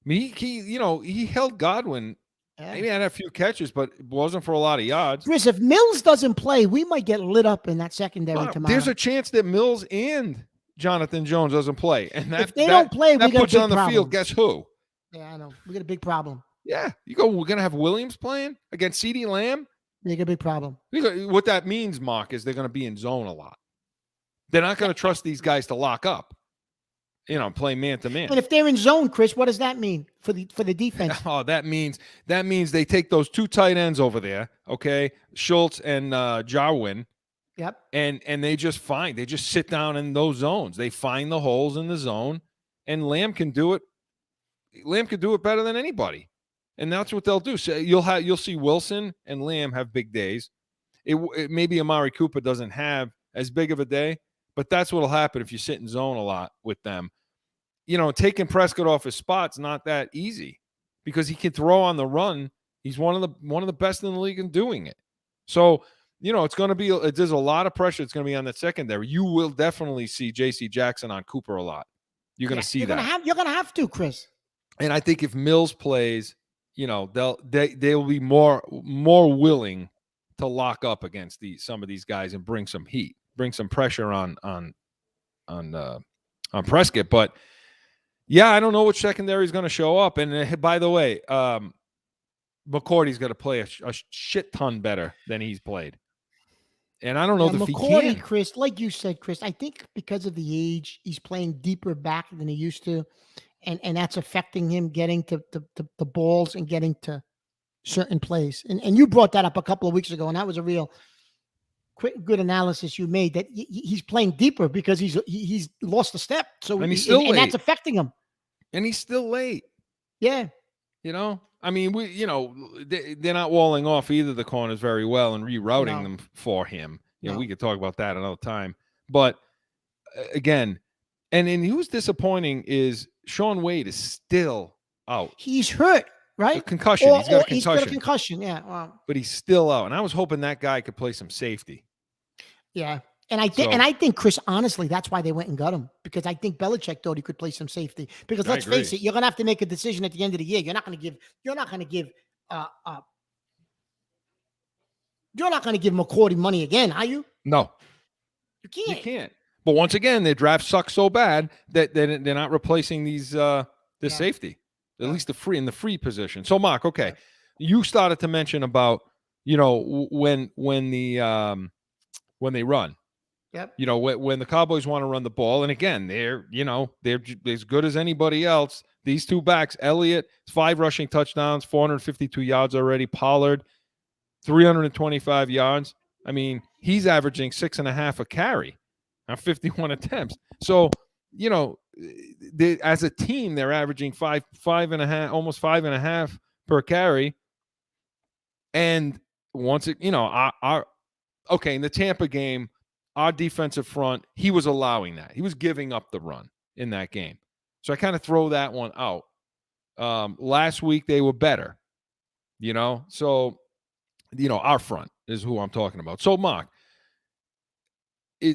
He held Godwin. Yeah. Maybe had a few catches, but it wasn't for a lot of yards. Chris, if Mills doesn't play, we might get lit up in that secondary tomorrow. There's a chance that Mills and Jonathan Jones doesn't play. And if they don't play, we puts on the field. Guess who? Yeah, I know. We got a big problem. Yeah. We're going to have Williams playing against CeeDee Lamb. They got a big problem. What that means, Mark, is they're going to be in zone a lot. They're not going to trust these guys to lock up, play man to man. And if they're in zone, Chris, what does that mean for the defense? Oh, that means they take those 2 tight ends over there, okay, Schultz and Jarwin. Yep. And they just sit down in those zones. They find the holes in the zone, and Lamb can do it. Lamb could do it better than anybody, and that's what they'll do. So you'll see Wilson and Lamb have big days. It maybe Amari Cooper doesn't have as big of a day, but that's what'll happen if you sit in zone a lot with them. Taking Prescott off his spot's not that easy because he can throw on the run. He's one of the best in the league in doing it. So, it's going to be there's a lot of pressure. It's going to be on that secondary. You will definitely see J.C. Jackson on Cooper a lot. You're going to see that. You're going to have to, Chris. And I think if Mills plays, they'll be more willing to lock up against some of these guys and bring some heat, bring some pressure on Prescott. But yeah, I don't know which secondary is going to show up. And by the way, McCourty's going to play a shit ton better than he's played. And I don't know if he can. Chris, like you said, Chris, I think because of the age, he's playing deeper back than he used to. And that's affecting him getting to the balls and getting to certain plays. And you brought that up a couple of weeks ago, and that was a real good analysis you made, that he's playing deeper because he's lost a step. So and he's still late. And that's affecting him. And he's still late. Yeah. I mean, they're not walling off either the corners very well and rerouting them for him. We could talk about that another time. But again, and who's disappointing is Sean Wade is still out. He's hurt, right? A concussion. He's got a concussion. He's got a concussion, yeah. Wow. But he's still out. And I was hoping that guy could play some safety. Yeah. And I think, Chris, honestly, that's why they went and got him, because I think Belichick thought he could play some safety. Because let's face it, you're going to have to make a decision at the end of the year. You're not going to give McCourty money again, are you? No. You can't. But once again, their draft sucks so bad that they're not replacing this safety, at least in the free position. So, Mark, okay, you started to mention about when they run. Yep. When the Cowboys want to run the ball, and again, they're as good as anybody else. These two backs, Elliott, 5 rushing touchdowns, 452 yards already. Pollard, 325 yards. I mean, he's averaging 6.5 a carry on 51 attempts. So, as a team, they're averaging 5.5, almost 5.5 per carry. And once in the Tampa game, our defensive front, he was allowing that. He was giving up the run in that game. So I kind of throw that one out. Last week, they were better, So, our front is who I'm talking about. So, Mark,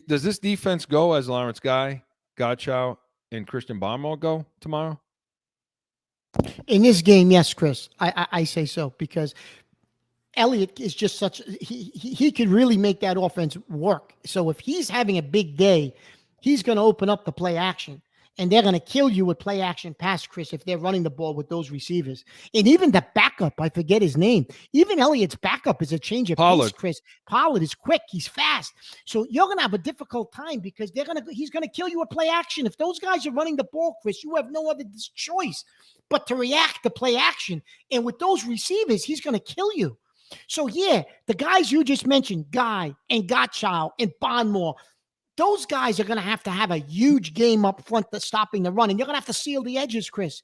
does this defense go as Lawrence Guy, Godchow, and Christian Barmore go tomorrow? In this game, yes, Chris. I say so, because Elliott is just he could really make that offense work. So if he's having a big day, he's going to open up the play action, and they're going to kill you with play action pass, Chris, if they're running the ball with those receivers. And even the backup, I forget his name. Even Elliott's backup is a change of pace, Chris. Pollard is quick. He's fast. So you're going to have a difficult time because he's going to kill you with play action. If those guys are running the ball, Chris, you have no other choice but to react to play action. And with those receivers, he's going to kill you. So, yeah, the guys you just mentioned, Guy and Godchow and Barmore, those guys are going to have a huge game up front that's stopping the run. And you're going to have to seal the edges, Chris.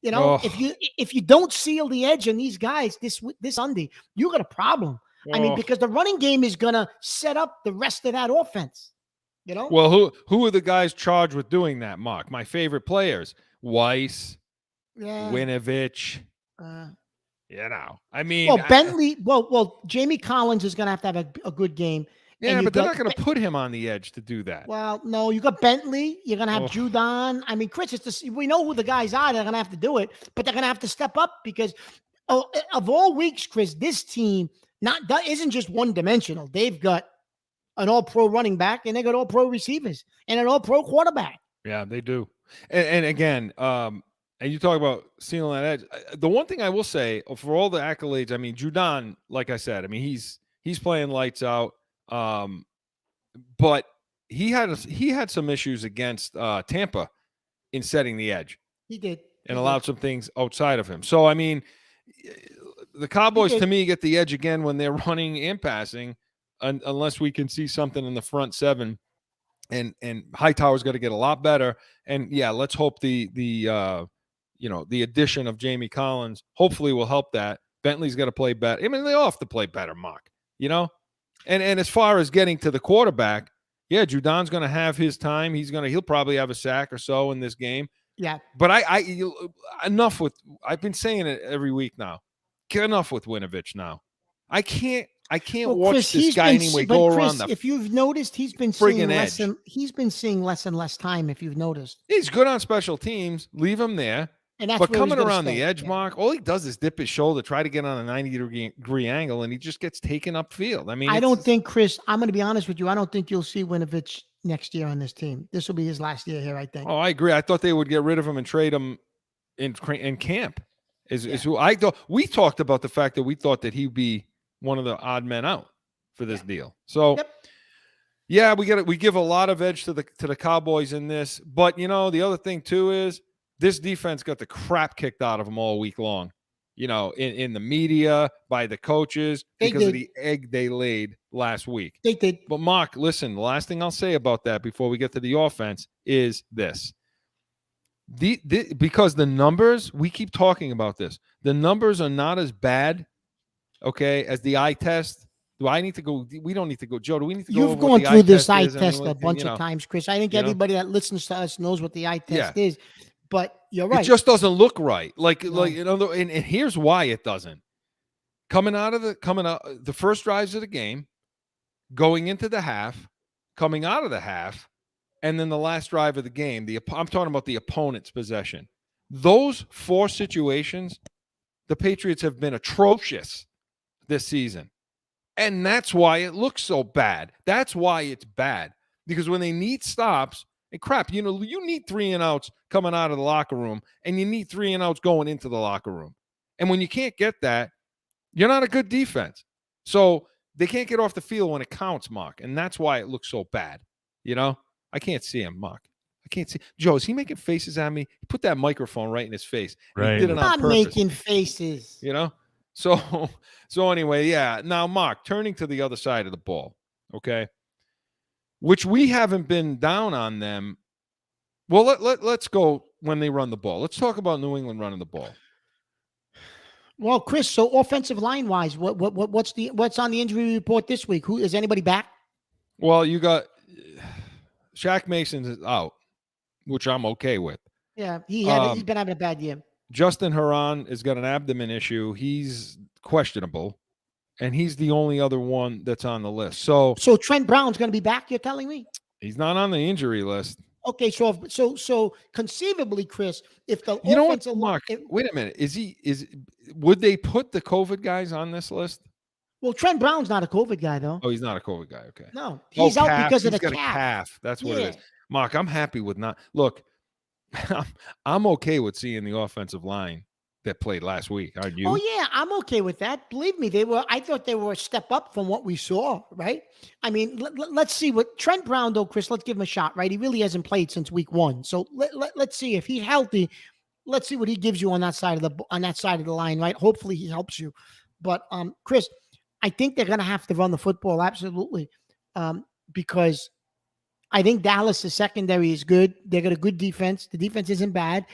If you don't seal the edge on these guys this Sunday, you got a problem. I mean, because the running game is going to set up the rest of that offense. Well, who are the guys charged with doing that, Mark? My favorite players, Weiss, Winovich. I mean, Bentley. Well, Jamie Collins is going to have a good game. Yeah, but they're not going to put him on the edge to do that. Well, no, you got Bentley. You're going to have Judon. I mean, Chris, we know who the guys are. They're going to have to do it, but they're going to have to step up because of all weeks, Chris, this team isn't just one-dimensional. They've got an all-pro running back, and they got all-pro receivers and an all-pro quarterback. Yeah, they do. And again, and you talk about sealing that edge. The one thing I will say, for all the accolades, I mean, Judon, like I said, I mean, he's playing lights out. But he had some issues against Tampa in setting the edge. He did. And allowed some things outside of him. So, I mean, the Cowboys, to me, get the edge again when they're running and passing, unless we can see something in the front seven and Hightower's got to get a lot better. And yeah, let's hope the addition of Jamie Collins hopefully will help that. Bentley's got to play better. I mean, they all have to play better, Mark. And as far as getting to the quarterback, yeah, Judon's going to have his time. He'll probably have a sack or so in this game. Yeah. But enough with. I've been saying it every week now. Get enough with Winovich now. I can't watch Chris, this guy anyway go Chris, around the. If you've noticed, he's been seeing less and less time. If you've noticed, he's good on special teams. Leave him there. and that's But where he's coming gonna around stay. the edge, Yeah. Mark, all he does is dip his shoulder, try to get on a 90-degree angle, and he just gets taken upfield. I mean, I don't think, Chris. I'm going to be honest with you. I don't think you'll see Winovich next year on this team. This will be his last year here, I think. Oh, I agree. I thought they would get rid of him and trade him in camp. Is who I thought. We talked about the fact that we thought that he'd be one of the odd men out for this deal. So, yeah, we give a lot of edge to the Cowboys in this. But the other thing too is this defense got the crap kicked out of them all week long. In the media, by the coaches, because of the egg they laid last week. They did. But Mark, listen, the last thing I'll say about that before we get to the offense is this. Because the numbers, we keep talking about this. The numbers are not as bad, okay, as the eye test. Do I need to go? We don't need to go. Joe, do we need to go? You've gone through this eye test a bunch of times, Chris. I think everybody that listens to us knows what the eye test is. But you're right. It just doesn't look right. And here's why it doesn't. Coming out the first drives of the game, going into the half, coming out of the half, and then the last drive of the game. I'm talking about the opponent's possession. Those 4 situations, the Patriots have been atrocious this season. And that's why it looks so bad. That's why it's bad. Because when they need stops, and crap, you need 3 and outs coming out of the locker room, and you need 3 and outs going into the locker room. And when you can't get that, you're not a good defense. So they can't get off the field when it counts, Mark. And that's why it looks so bad. I can't see him, Mark. I can't see. Joe, is he making faces at me? He put that microphone right in his face. Right. He did it on Not purpose. making faces. So anyway, yeah. Now, Mark, turning to the other side of the ball, okay, which we haven't been down on them. Well, let's go when they run the ball. Let's talk about New England running the ball. Well, Chris, so offensive line wise, what's on the injury report this week? Is anybody back? Well, you got Shaq Mason is out, which I'm okay with. Yeah, he's been having a bad year. Justin Herron has got an abdomen issue. He's questionable, and he's the only other one that's on the list. So Trent Brown's going to be back, you're telling me? He's not on the injury list. Okay, so conceivably, Chris, if the you know what, offensive Mark, wait a minute. Would they put the COVID guys on this list? Well, Trent Brown's not a COVID guy, though. Oh, he's not a COVID guy. Okay. No, he's out calf. because of He's the got calf. a calf. That's what it is. Mark, I'm happy with not. Look, I'm okay with seeing the offensive line that played last week. Aren't you? Oh yeah, I'm okay with that. Believe me, I thought they were a step up from what we saw. Right? I mean, let's see what Trent Brown, though, Chris. Let's give him a shot. Right? He really hasn't played since week 1. So let's see if he's healthy. Let's see what he gives you on that side of the line. Right? Hopefully he helps you. But Chris, I think they're going to have to run the football absolutely, because I think Dallas' secondary is good. They got a good defense. The defense isn't bad.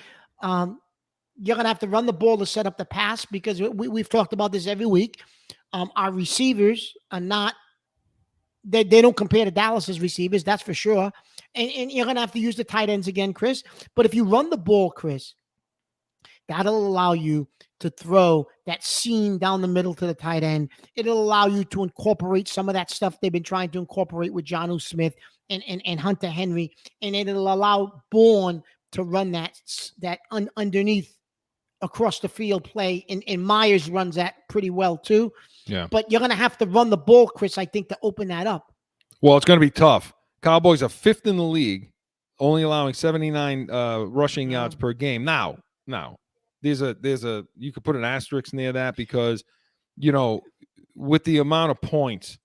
You're going to have to run the ball to set up the pass, because we've talked about this every week. Our receivers are not – they don't compare to Dallas's receivers, that's for sure. And you're going to have to use the tight ends again, Chris. But if you run the ball, Chris, that'll allow you to throw that seam down the middle to the tight end. It'll allow you to incorporate some of that stuff they've been trying to incorporate with Jonnu Smith and Hunter Henry. And it'll allow Bourne to run that underneath across the field play. And Myers runs that pretty well too. Yeah. But you're going to have to run the ball, Chris, I think, to open that up. Well, it's going to be tough. Cowboys are 5th in the league, only allowing 79 rushing yards per game. Now, there's a you could put an asterisk near that, because with the amount of points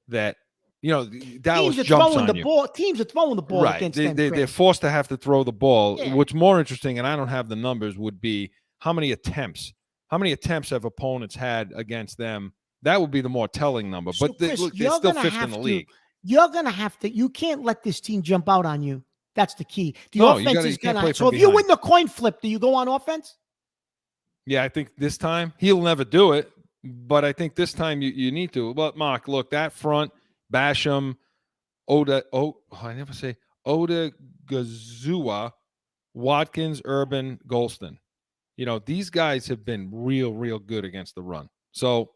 that Dallas jumps on you. Teams are throwing the ball right. against them. They're forced to have to throw the ball. Yeah. What's more interesting, and I don't have the numbers, would be how many attempts have opponents had against them. That would be the more telling number. So, But Chris, they're still 5th in the league. you're going to have to, you can't let this team jump out on you. That's the key. The No, offense is you can't going play to, from so if you behind. win the coin flip, do you go on offense? Yeah, I think this time he'll never do it, but I think this time you need to. But Mark, look, that front, Basham, Oda Gazua, Watkins, Urban, Golston. These guys have been real good against the run. So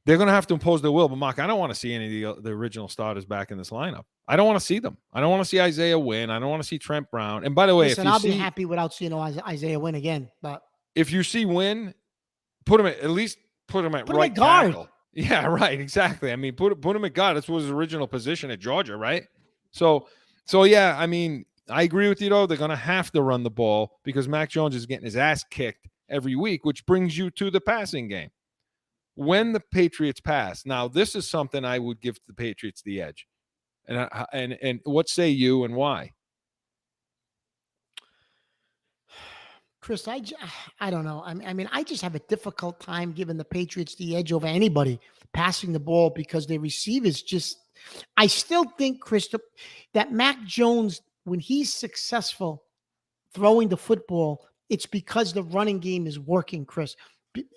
they're going to have to impose their will. But Mark, I don't want to see any of the original starters back in this lineup. I don't want to see them. I don't want to see Isaiah Wynn. I don't want to see Trent Brown. And by the way, Listen, I'll be happy without seeing Isaiah Wynn again. But if you see Wynn, put him at least put him at Put him right at guard. tackle. Yeah, right. Exactly. I mean, put him at guard. That's was his original position at Georgia, right? So yeah. I mean, I agree with you though. They're going to have to run the ball because Mac Jones is getting his ass kicked every week, which brings you to the passing game. When the Patriots pass, now this is something I would give the Patriots the edge. And what say you and why? Chris, I don't know. I mean, I just have a difficult time giving the Patriots the edge over anybody passing the ball because their receivers just. I still think, Chris, that Mac Jones, when he's successful throwing the football, it's because the running game is working, Chris.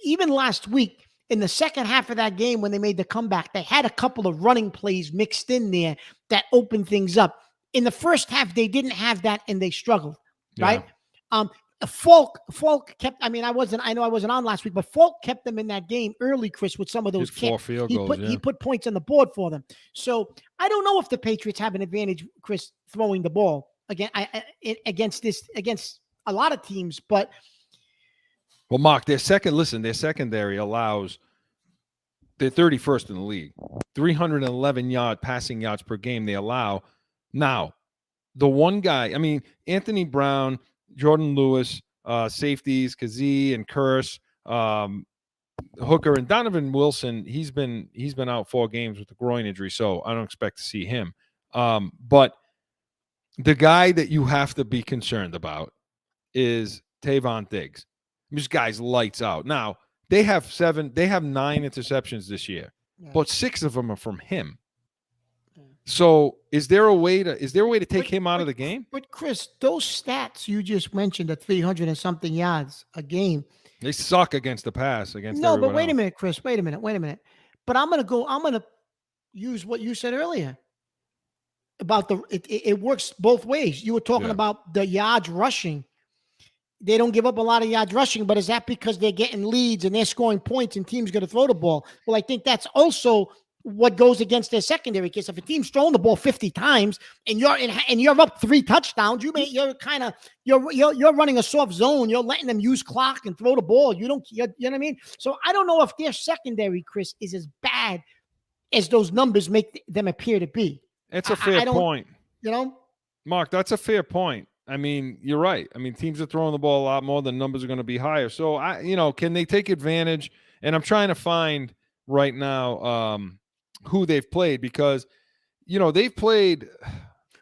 Even last week, in the second half of that game when they made the comeback, they had a couple of running plays mixed in there that opened things up. In the first half, they didn't have that and they struggled, right? Falk kept, I know I wasn't on last week, but Falk kept them in that game early, Chris, with some of those kicks. 4 field goals, He put points on the board for them. So I don't know if the Patriots have an advantage, Chris, throwing the ball against a lot of teams, but. Well, Mark, their secondary allows, they're 31st in the league, 311 passing yards per game they allow. Now, the one guy, I mean, Anthony Brown, Jordan Lewis, safeties, Kazee and Curse, Hooker, and Donovan Wilson, he's been out 4 games with a groin injury, so I don't expect to see him. But the guy that you have to be concerned about is Tavon Diggs. This guy's lights out. Now, they have 9 interceptions this year, but 6 of them are from him. So is there a way to take him out of the game? But Chris, those stats you just mentioned, at 300 and something yards a game, they suck against the pass against. No, but wait a minute, Chris. Wait a minute. But I'm gonna use what you said earlier about it works both ways. You were talking about the yards rushing. They don't give up a lot of yards rushing, but is that because they're getting leads and they're scoring points and teams going to throw the ball? Well, I think that's also what goes against their secondary. Because if a team's throwing the ball 50 times and you're up 3 touchdowns, you're running a soft zone. You're letting them use clock and throw the ball. You know what I mean? So I don't know if their secondary, Chris, is as bad as those numbers make them appear to be. It's a fair point. Mark, that's a fair point. I mean, you're right. I mean, teams are throwing the ball a lot more. The numbers are going to be higher. So, can they take advantage? And I'm trying to find right now who they've played because, they've played.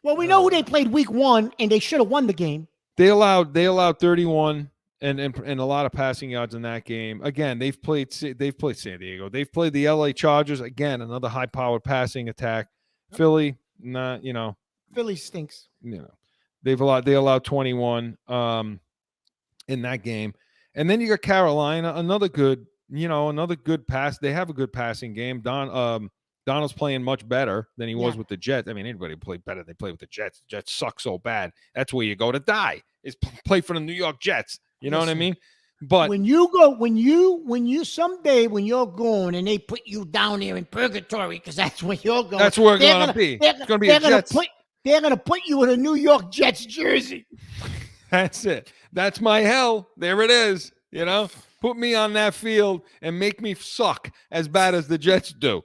Well, we know who they played week 1, and they should have won the game. They allowed 31 and a lot of passing yards in that game. Again, they've played San Diego. They've played the LA Chargers. Again, another high-powered passing attack. Philly, Philly stinks. They allowed 21 in that game. And then you got Carolina, another good pass. They have a good passing game. Donald's playing much better than he was with the Jets. I mean, anybody play better. They play with the Jets. The Jets suck so bad. That's where you go to die, is play for the New York Jets. You know what I mean? But when you're going and they put you down there in purgatory, because that's where you're going. That's where it's going to be. It's going to be a Jets. They're going to put you in a New York Jets jersey. That's it. That's my hell. There it is. Put me on that field and make me suck as bad as the Jets do.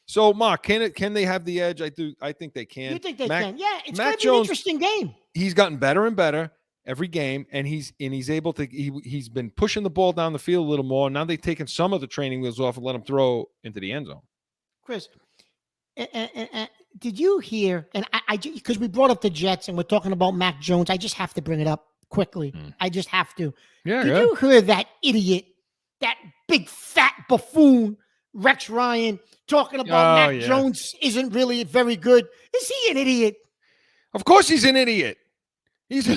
So, Mark, can they have the edge? I think they can. You think they can? Yeah, it's going to be Jones, an interesting game. He's gotten better and better every game, and he's able to. He's been pushing the ball down the field a little more. Now they've taken some of the training wheels off and let him throw into the end zone. Chris, did you hear? And I because we brought up the Jets and we're talking about Mac Jones, I just have to bring it up quickly. I just have to. Yeah. Did you hear that idiot, that big fat buffoon, Rex Ryan talking about Oh, Mac yeah. Jones isn't really very good. Is he an idiot? Of course he's an idiot. He's,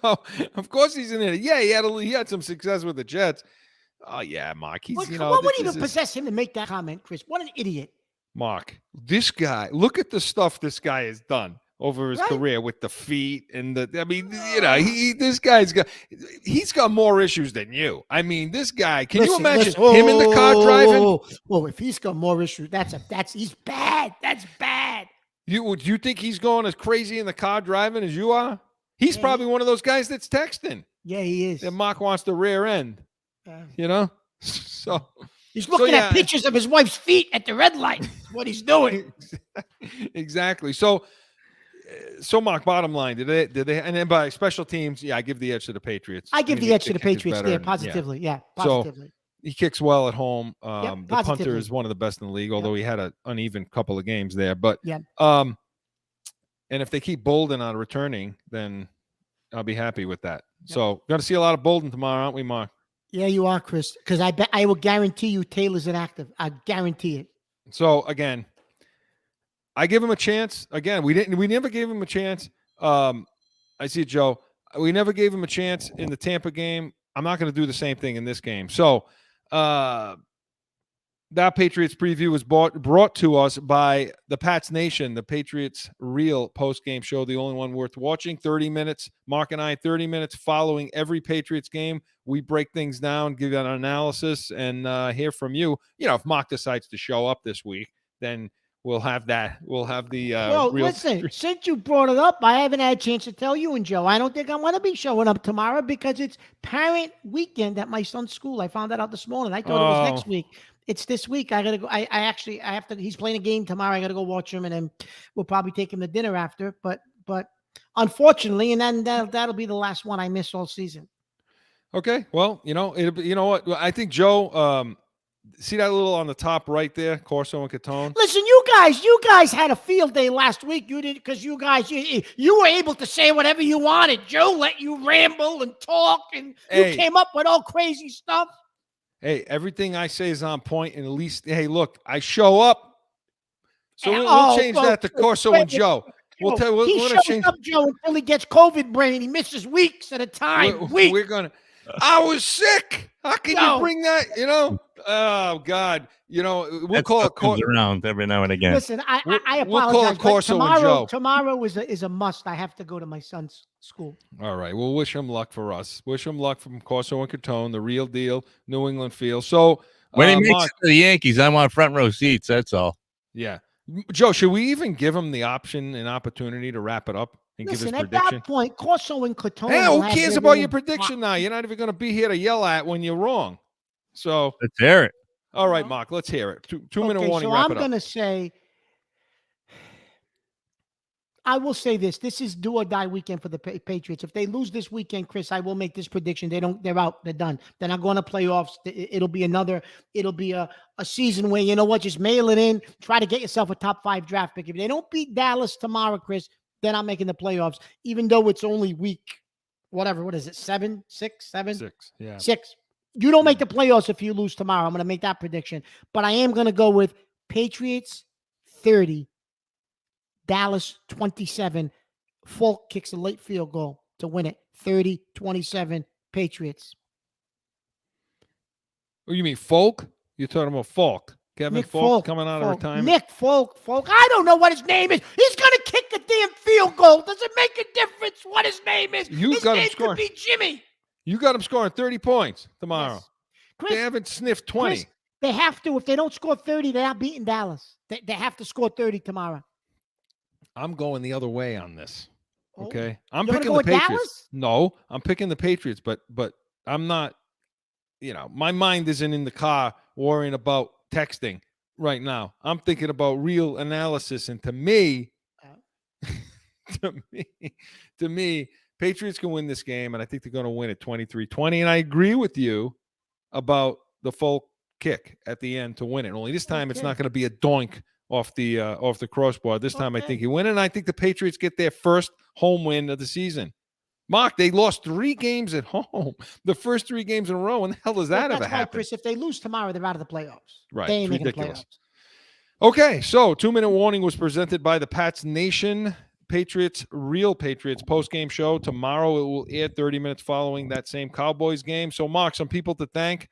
of course he's an idiot. Yeah, he had some success with the Jets. Oh yeah, Mark. He's What this would even is- possess him to make that comment, Chris? What an idiot! Mark, this guy. Look at the stuff this guy has done over his Right. career with the feet and the. I mean, this guy's he's got more issues than you. I mean, this guy. Can you imagine him in the car driving? Well, if he's got more issues, he's bad. That's bad. Do you think he's going as crazy in the car driving as you are? He's Yeah, probably one of those guys that's texting. Yeah, he is. That Mark wants the rear end. So He's looking yeah. at pictures of his wife's feet at the red light. That's what he's doing. Exactly. So Mark, bottom line, did they and then by special teams, yeah, I give the edge to the Patriots. I give mean, the edge to the kick is Patriots better there, and- positively. Yeah, So, positively. He kicks well at home. The punter positively. is one of the best in the league, although he had an uneven couple of games there. But Yeah. And if they keep Bolden on returning, then I'll be happy with that. So going to see a lot of Bolden tomorrow, aren't we, Mark? Yeah, you are, Chris. Because I will guarantee you Taylor's inactive. I guarantee it. So again, I give him a chance. Again, we never gave him a chance. I see it, Joe. We never gave him a chance in the Tampa game. I'm not going to do the same thing in this game. So that Patriots preview was brought to us by the Pats Nation, the Patriots Real post-game show, the only one worth watching. 30 minutes. Mark and I, 30 minutes following every Patriots game. We break things down, give an analysis, and hear from you. If Mark decides to show up this week, then we'll have that. We'll have the real. Listen, since you brought it up, I haven't had a chance to tell you and Joe. I don't think I'm going to be showing up tomorrow because it's parent weekend at my son's school. I found that out this morning. I thought it was next week. It's this week. I got to go. I have to. He's playing a game tomorrow. I got to go watch him, and then we'll probably take him to dinner after. But unfortunately, and then that'll be the last one I miss all season. Okay. Well, you know what? I think Joe. See that little on the top right there, Corso and Catone? Listen, you guys had a field day last week. You did because you guys you were able to say whatever you wanted. Joe let you ramble and talk, and you came up with all crazy stuff. Hey, everything I say is on point, and at least, hey, look, I show up. So we'll change that to Corso and Joe. We'll tell. He shows up, Joe, until he gets COVID brain. He misses weeks at a time. We're gonna. I was sick. How can you bring that? Oh God. We'll call it around every now and again. Listen, I apologize. We'll call it Corso and Joe. Tomorrow is a must. I have to go to my son's school. All right. Well, wish him luck for us. Wish him luck from Corso and Catone, the real deal, New England feel. So when he makes it to the Yankees, I want front row seats. That's all. Yeah. Joe, should we even give him the option and opportunity to wrap it up and give his prediction? At that point, Corso and Catone. Hey, who cares about your prediction now? You're not even going to be here to yell at when you're wrong. So let's hear it. All right, Mark, let's hear it. Two-minute warning. So I'm going to say, I will say this. This is do or die weekend for the Patriots. If they lose this weekend, Chris, I will make this prediction. They're out. They're done. They're not going to playoffs. It'll be a season where, you know what, just mail it in. Try to get yourself a top 5 draft pick. If they don't beat Dallas tomorrow, Chris, they're not making the playoffs, even though it's only week, whatever. What is it? 7, 6, 7? 6. Yeah. 6. You don't make the playoffs if you lose tomorrow. I'm going to make that prediction. But I am going to go with Patriots 30, Dallas 27. Falk kicks a late field goal to win it. 30-27 Patriots. Oh, you mean Falk? You're talking about Falk. Kevin Falk coming out of retirement. Nick Falk. I don't know what his name is. He's going to kick a damn field goal. Does it make a difference what his name is? His name could be Jimmy. You got them scoring 30 points tomorrow. Yes. Chris, they haven't sniffed 20. Chris, they have to. If they don't score 30, they're not beating Dallas. They have to score 30 tomorrow. I'm going the other way on this. Okay. I'm picking the Patriots. No, I'm picking the Patriots, but I'm not, my mind isn't in the car worrying about texting right now. I'm thinking about real analysis. And to me, to me, Patriots can win this game, and I think they're going to win it 23-20. And I agree with you about the full kick at the end to win it. Only this time it's not going to be a doink off the crossbar. This time I think you win it, and I think the Patriots get their first home win of the season. Mark, they lost 3 games at home. The first 3 games in a row. When the hell does that ever That's why, happen? Chris, if they lose tomorrow, they're out of the playoffs. Right. They ain't It's making the ridiculous. playoffs. Okay, so 2-minute warning was presented by the Pats Nation Patriots, Real Patriots post-game show. Tomorrow it will air 30 minutes following that same Cowboys game. So, Mark, some people to thank.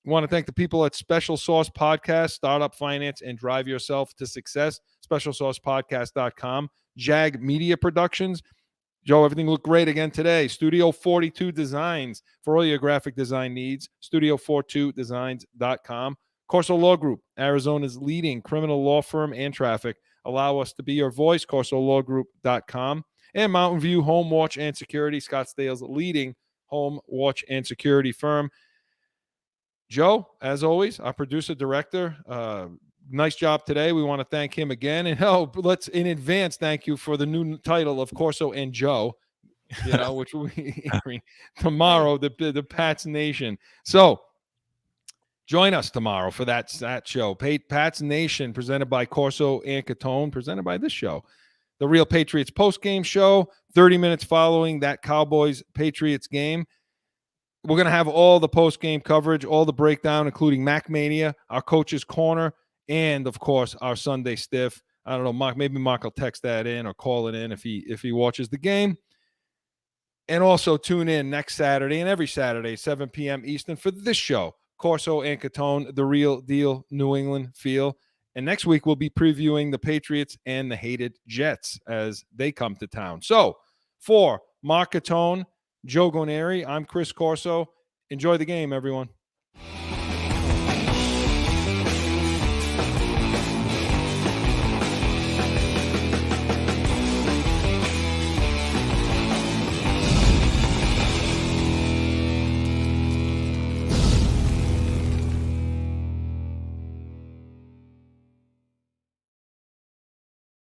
Want to thank the people at Special Sauce Podcast, Startup Finance, and Drive Yourself to Success, specialsaucepodcast.com, Jag Media Productions. Joe, everything looked great again today. Studio 42 Designs for all your graphic design needs, studio42designs.com. Corso Law Group, Arizona's leading criminal law firm and traffic. Allow us to be your voice, corsolawgroup.com. And Mountain View Home Watch and Security, Scottsdale's leading home watch and security firm. Joe, as always, our producer director, nice job today. We want to thank him again. And let's in advance thank you for the new title of Corso and Joe, which will be airing tomorrow, the Pats Nation. So join us tomorrow for that show. Pats Nation, presented by Corso and Catone, presented by this show. The Real Patriots post-game show, 30 minutes following that Cowboys-Patriots game. We're going to have all the post-game coverage, all the breakdown, including Mac Mania, our coach's corner, and, of course, our Sunday stiff. I don't know, Mark. Maybe Mark will text that in or call it in if he watches the game. And also tune in next Saturday and every Saturday, 7 p.m. Eastern, for this show, Corso and Catone, the real deal New England feel. And next week, we'll be previewing the Patriots and the hated Jets as they come to town. So, for Mark Catone, Joe Goneri, I'm Chris Corso. Enjoy the game, everyone.